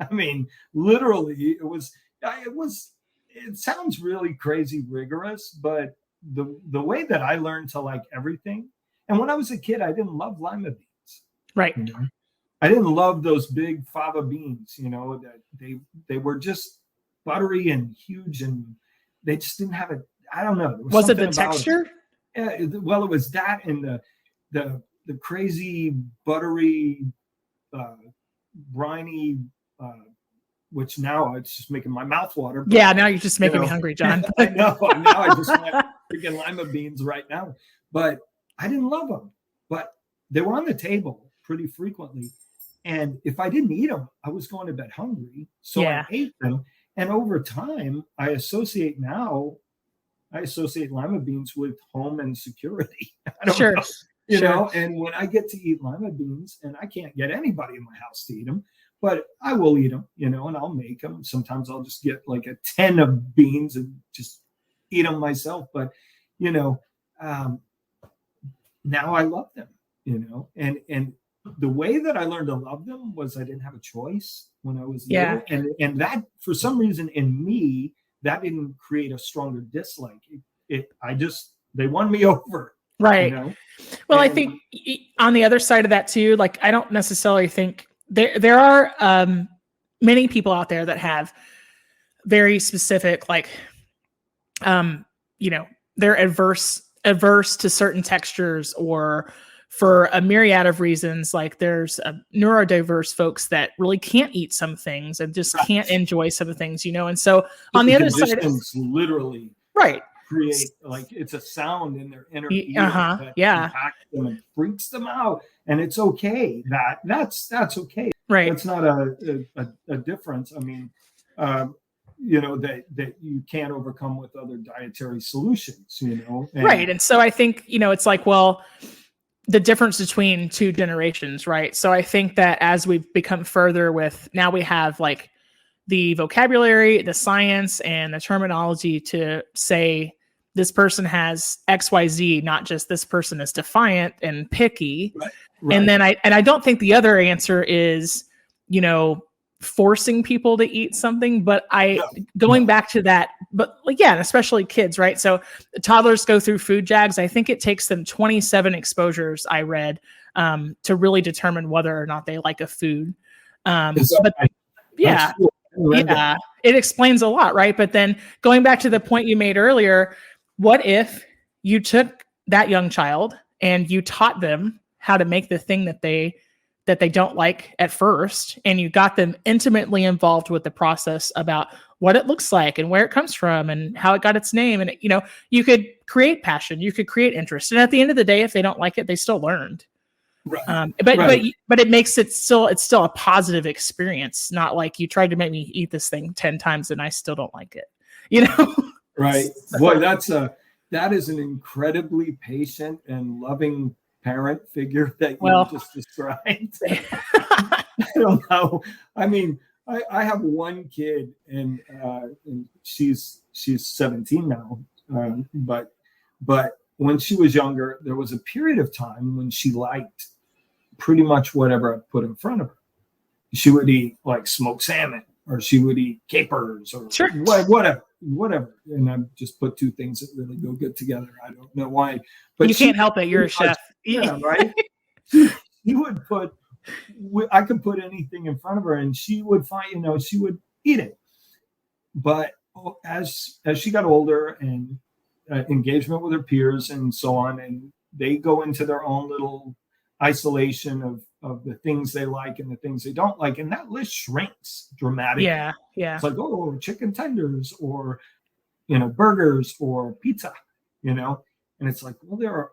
I mean, literally, it sounds really crazy rigorous, but the way that I learned to like everything, and when I was a kid, I didn't love lima beans. Right. I didn't love those big fava beans, that they were just buttery and huge, and they just didn't have I don't know. Was it the texture? Well, it was that and the crazy buttery, briny, which now it's just making my mouth water. But, yeah, now you're just making me hungry, John. I know. Now I just want freaking lima beans right now. But I didn't love them. But they were on the table pretty frequently. And if I didn't eat them, I was going to bed hungry. So I ate them. And over time, I associate lima beans with home and security. I don't know, you know, and when I get to eat lima beans, and I can't get anybody in my house to eat them, but I will eat them, and I'll make them. Sometimes I'll just get like a 10 of beans and just eat them myself. But, now I love them, and the way that I learned to love them was I didn't have a choice when I was little. And that, for some reason in me, that didn't create a stronger dislike. They won me over. Right. Well, I think on the other side of that too, like, I don't necessarily think there are many people out there that have very specific, like, they're averse to certain textures, or for a myriad of reasons. Like, there's neurodiverse folks that really can't eat some things and just can't enjoy some things, and so on the other side, literally create, like, it's a sound in their inner ear that impacts them and freaks them out, and it's okay. That's okay. Right. It's not a difference. I mean, that you can't overcome with other dietary solutions. Right. And so I think it's like, well, the difference between two generations, right? So I think that as we've become further with, now we have like the vocabulary, the science, and the terminology to say this person has XYZ, not just this person is defiant and picky. Right. And then I don't think the other answer is, forcing people to eat something, but going back to that, but like, and especially kids, right? So toddlers go through food jags. I think it takes them 27 exposures, I read, to really determine whether or not they like a food. It explains a lot, right? But then going back to the point you made earlier, what if you took that young child and you taught them how to make the thing that they don't like at first, and you got them intimately involved with the process about what it looks like and where it comes from and how it got its name. And, you could create passion, you could create interest. And at the end of the day, if they don't like it, they still learned. Right. But it makes it's still a positive experience. Not like you tried to make me eat this thing 10 times and I still don't like it, Right. Boy, that is an incredibly patient and loving parent figure that you just described. I don't know. I mean, I have one kid, and she's 17 now. But when she was younger, there was a period of time when she liked pretty much whatever I put in front of her. She would eat like smoked salmon, or she would eat capers, or whatever. And I just put two things that really go good together. I don't know why, but you can't help it. You're a chef. Yeah, right. She would put. I could put anything in front of her, and she would find, she would eat it. But as she got older, and engagement with her peers and so on, and they go into their own little isolation of the things they like and the things they don't like, and that list shrinks dramatically. Yeah. It's like, chicken tenders, or burgers, or pizza, and it's like, well, there are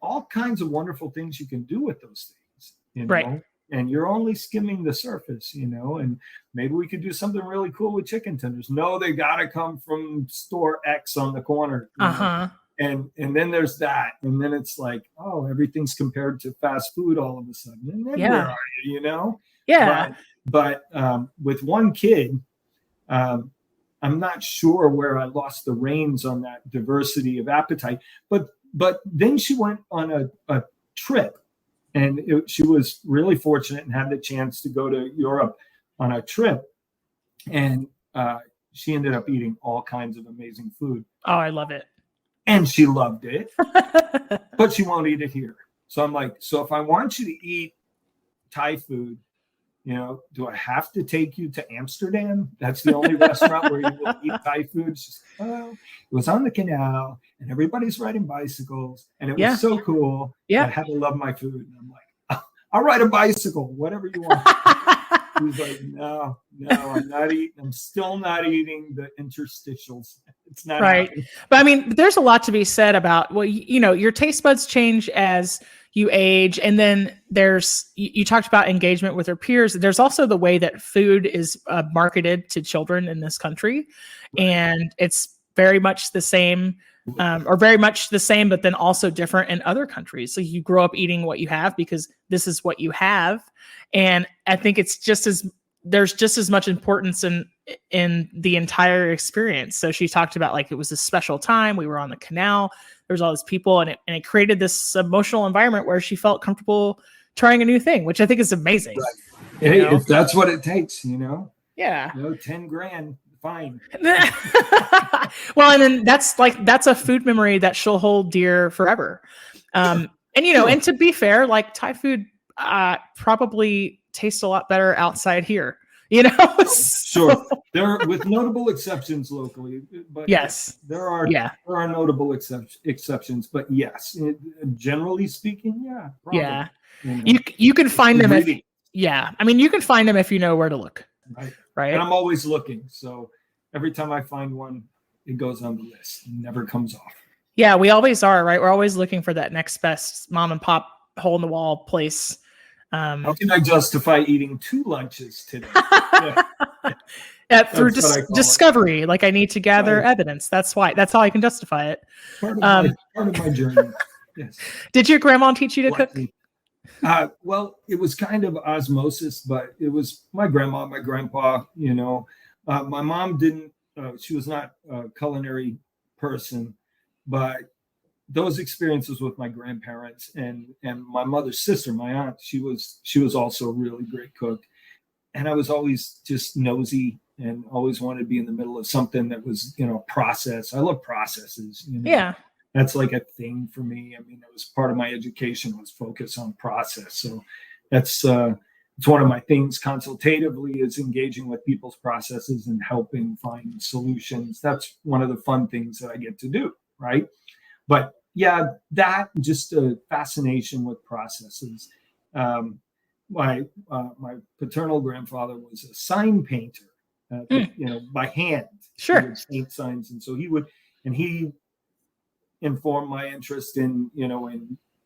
all kinds of wonderful things you can do with those things, right? And you're only skimming the surface, and maybe we could do something really cool with chicken tenders. No, they got to come from store X on the corner. And then there's that. And then it's like, everything's compared to fast food all of a sudden. And then where are you, Yeah. But with one kid, I'm not sure where I lost the reins on that diversity of appetite. But then she went on a trip. And she was really fortunate and had the chance to go to Europe on a trip. And she ended up eating all kinds of amazing food. Oh, I love it. And she loved it, but she won't eat it here. So I'm like, so if I want you to eat Thai food, do I have to take you to Amsterdam? That's the only restaurant where you will eat Thai food. She's like, it was on the canal, and everybody's riding bicycles, and it was so cool. Yeah, I had to love my food. And I'm like, I'll ride a bicycle, whatever you want. He's like, no, I'm not eating. I'm still not eating the interstitials. It's not right. happening. But I mean, there's a lot to be said about, your taste buds change as you age. And then you talked about engagement with your peers. There's also the way that food is marketed to children in this country. Right. And it's very much the same, but then also different in other countries. So you grow up eating what you have because this is what you have. And I think it's there's just as much importance in the entire experience. So she talked about, like, it was a special time. We were on the canal. There's all these people, and it created this emotional environment where she felt comfortable trying a new thing, which I think is amazing. Right. Hey, if that's what it takes, Yeah. 10 grand, fine. Well, and then that's a food memory that she'll hold dear forever. And to be fair, like, Thai food probably tastes a lot better outside here. Sure. There, with notable exceptions locally, but yes, there are notable exceptions. But yes, generally speaking, probably. Yeah, you can find them. I mean, you can find them if you know where to look. Right. And I'm always looking, so every time I find one, it goes on the list. It never comes off. Yeah, we always are, right? We're always looking for that next best mom and pop hole in the wall place. How can I justify eating 2 lunches today? Through discovery, like, I need to gather evidence. That's how I can justify it. Part of my journey. Yes. Did your grandma teach you to cook? Well, it was kind of osmosis, but it was my grandma, my grandpa. My mom didn't. She was not a culinary person, but those experiences with my grandparents and my mother's sister, my aunt, she was also a really great cook. And I was always just nosy and always wanted to be in the middle of something that was, process. I love processes. Yeah. That's like a thing for me. I mean, that was part of my education, was focus on process. So it's one of my things consultatively, is engaging with people's processes and helping find solutions. That's one of the fun things that I get to do. Right. But yeah, that just a fascination with processes. My paternal grandfather was a sign painter, by hand. Sure. He would paint signs, and so he informed my interest in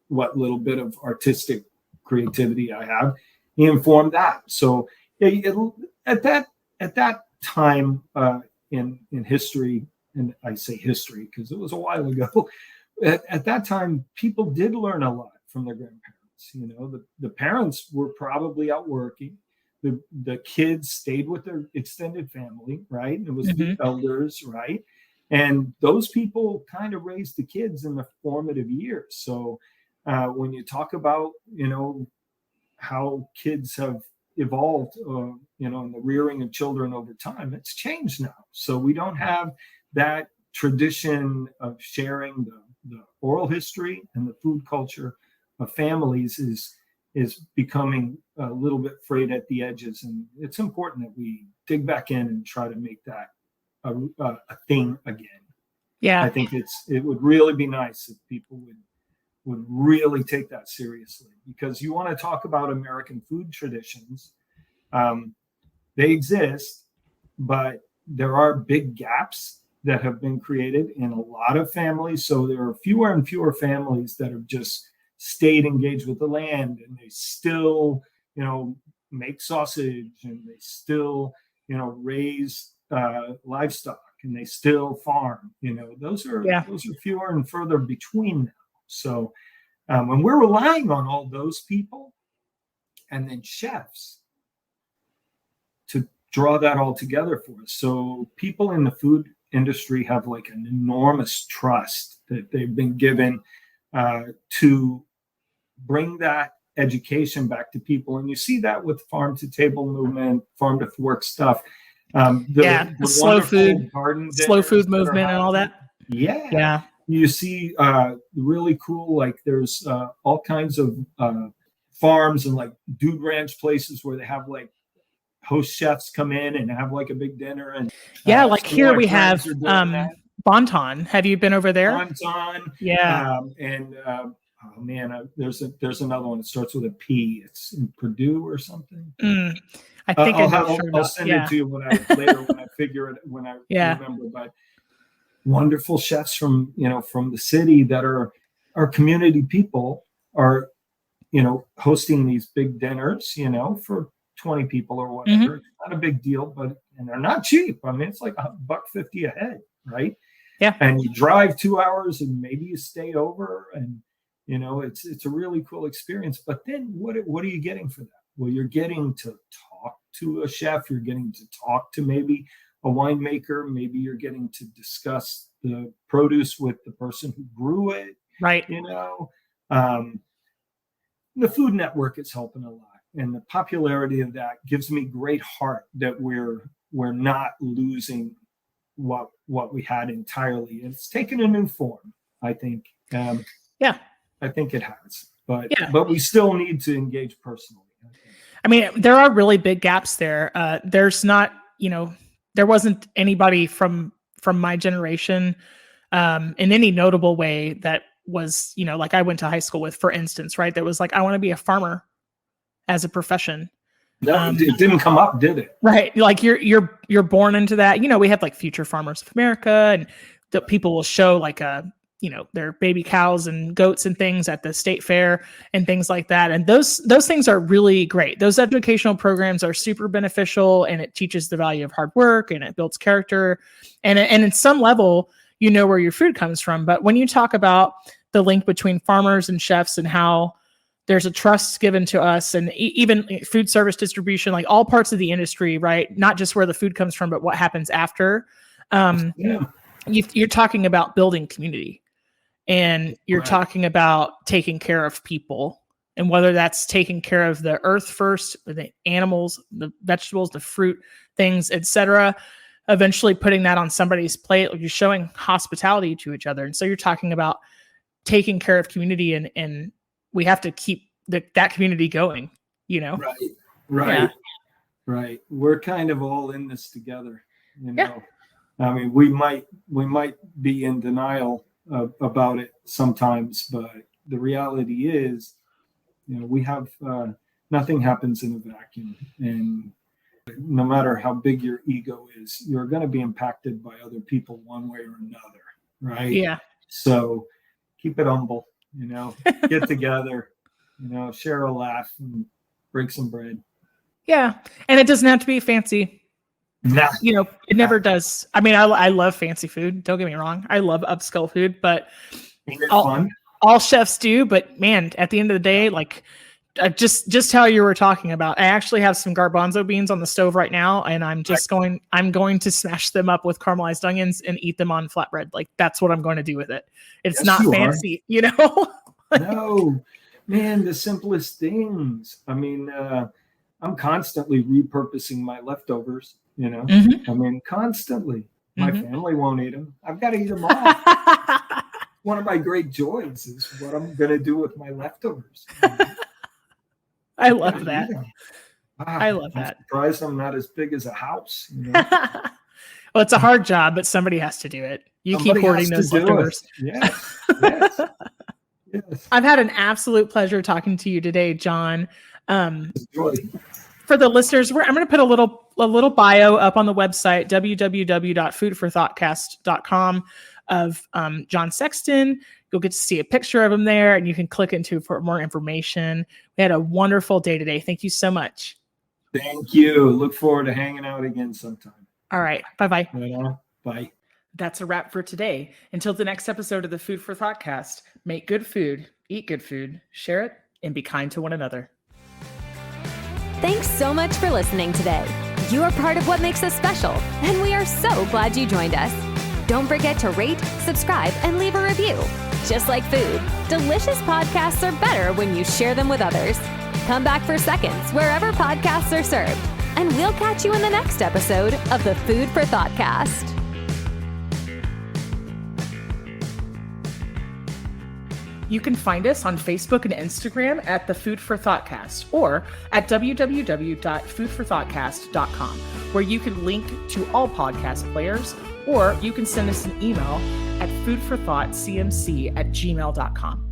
what little bit of artistic creativity I have. He informed that. So at that time in history, and I say history because it was a while ago. At that time, people did learn a lot from their grandparents. parents. The parents were probably out working. The kids stayed with their extended family, right? It was the elders, right? And those people kind of raised the kids in the formative years. So when you talk about, how kids have evolved, in the rearing of children over time, it's changed now. So we don't have that tradition of sharing the oral history, and the food culture of families is becoming a little bit frayed at the edges. And it's important that we dig back in and try to make that a thing again. Yeah. I think it would really be nice if people would really take that seriously, because you want to talk about American food traditions. They exist, but there are big gaps that have been created in a lot of families. So there are fewer and fewer families that have just stayed engaged with the land, and they still, make sausage, and they still, raise livestock, and they still farm. Those are fewer and further between now. So when we're relying on all those people and then chefs to draw that all together for us. So people in the food industry have like an enormous trust that they've been given to bring that education back to people. And you see that with farm to table movement, farm to fork stuff. The slow food movement and all that. Yeah. You see really cool, like there's all kinds of farms and like dude ranch places where they have like host chefs come in and have like a big dinner. And like here we have Bonton. Have you been over there? Bonton. Yeah. Oh man, there's another one that starts with a P. It's in Purdue or something. I think I'll send it to you when I figure it, when I remember. But wonderful chefs from the city that are community people are hosting these big dinners for 20 people or whatever. It's not a big deal, and they're not cheap. I mean, it's like $1.50 a head, right? Yeah. And you drive 2 hours and maybe you stay over, and it's a really cool experience. But then what are you getting for that? Well, you're getting to talk to a chef, you're getting to talk to maybe a winemaker, maybe you're getting to discuss the produce with the person who grew it. Right. The Food Network is helping a lot. And the popularity of that gives me great heart that we're not losing what we had entirely. It's taken a new form, I think. I think it has, but we still need to engage personally. I mean, there are really big gaps there. There's not, there wasn't anybody from my generation in any notable way that was, like I went to high school with, for instance, right? That was like, I want to be a farmer as a profession. It didn't come up, did it? Right. Like you're born into that. We have like Future Farmers of America, and the people will show like their baby cows and goats and things at the state fair and things like that. And those things are really great. Those educational programs are super beneficial, and it teaches the value of hard work, and it builds character. And in some level, where your food comes from. But when you talk about the link between farmers and chefs and how there's a trust given to us, and even food service distribution, like all parts of the industry, right? Not just where the food comes from, but what happens after. You're talking about building community, and you're talking about taking care of people, and whether that's taking care of the earth first, the animals, the vegetables, the fruit, things, etc. Eventually putting that on somebody's plate, you're showing hospitality to each other. And so you're talking about taking care of community, and we have to keep that community going, Right. We're kind of all in this together, I mean, we might be in denial about it sometimes, but the reality is, we have nothing happens in a vacuum, and no matter how big your ego is, you're going to be impacted by other people one way or another, right? Yeah. So keep it humble, get together, share a laugh and break some bread. Yeah. And it doesn't have to be fancy. Nah. It never does. I mean, I love fancy food. Don't get me wrong. I love upscale food, but ain't it fun? all chefs do, but man, at the end of the day, like just how you were talking about, I actually have some garbanzo beans on the stove right now, and I'm going to smash them up with caramelized onions and eat them on flatbread. Like that's what I'm going to do it. It's not fancy, you know? No, man, the simplest things. I mean, I'm constantly repurposing my leftovers, you know? I mean, constantly. My family won't eat them. I've got to eat them all. One of my great joys is what I'm going to do with my leftovers. I love that. I love that. I'm surprised I'm not as big as a house. You know? Well, it's a hard job, but somebody has to do it. Keep hoarding those leftovers. Yes. Yes. I've had an absolute pleasure talking to you today, John. For the listeners, I'm going to put a little bio up on the website, www.foodforthoughtcast.com, of John Sexton. You'll get to see a picture of him there, and you can click into for more information. We had a wonderful day today. Thank you so much. Thank you. Look forward to hanging out again sometime. All right. Bye-bye. Bye. That's a wrap for today. Until the next episode of the Food for Thoughtcast, make good food, eat good food, share it, and be kind to one another. Thanks so much for listening today. You are part of what makes us special, and we are so glad you joined us. Don't forget to rate, subscribe, and leave a review. Just like food, delicious podcasts are better when you share them with others. Come back for seconds wherever podcasts are served, and we'll catch you in the next episode of the Food for Thoughtcast. You can find us on Facebook and Instagram at the Food for Thoughtcast, or at www.foodforthoughtcast.com, where you can link to all podcast players, or you can send us an email at foodforthoughtcmc@gmail.com.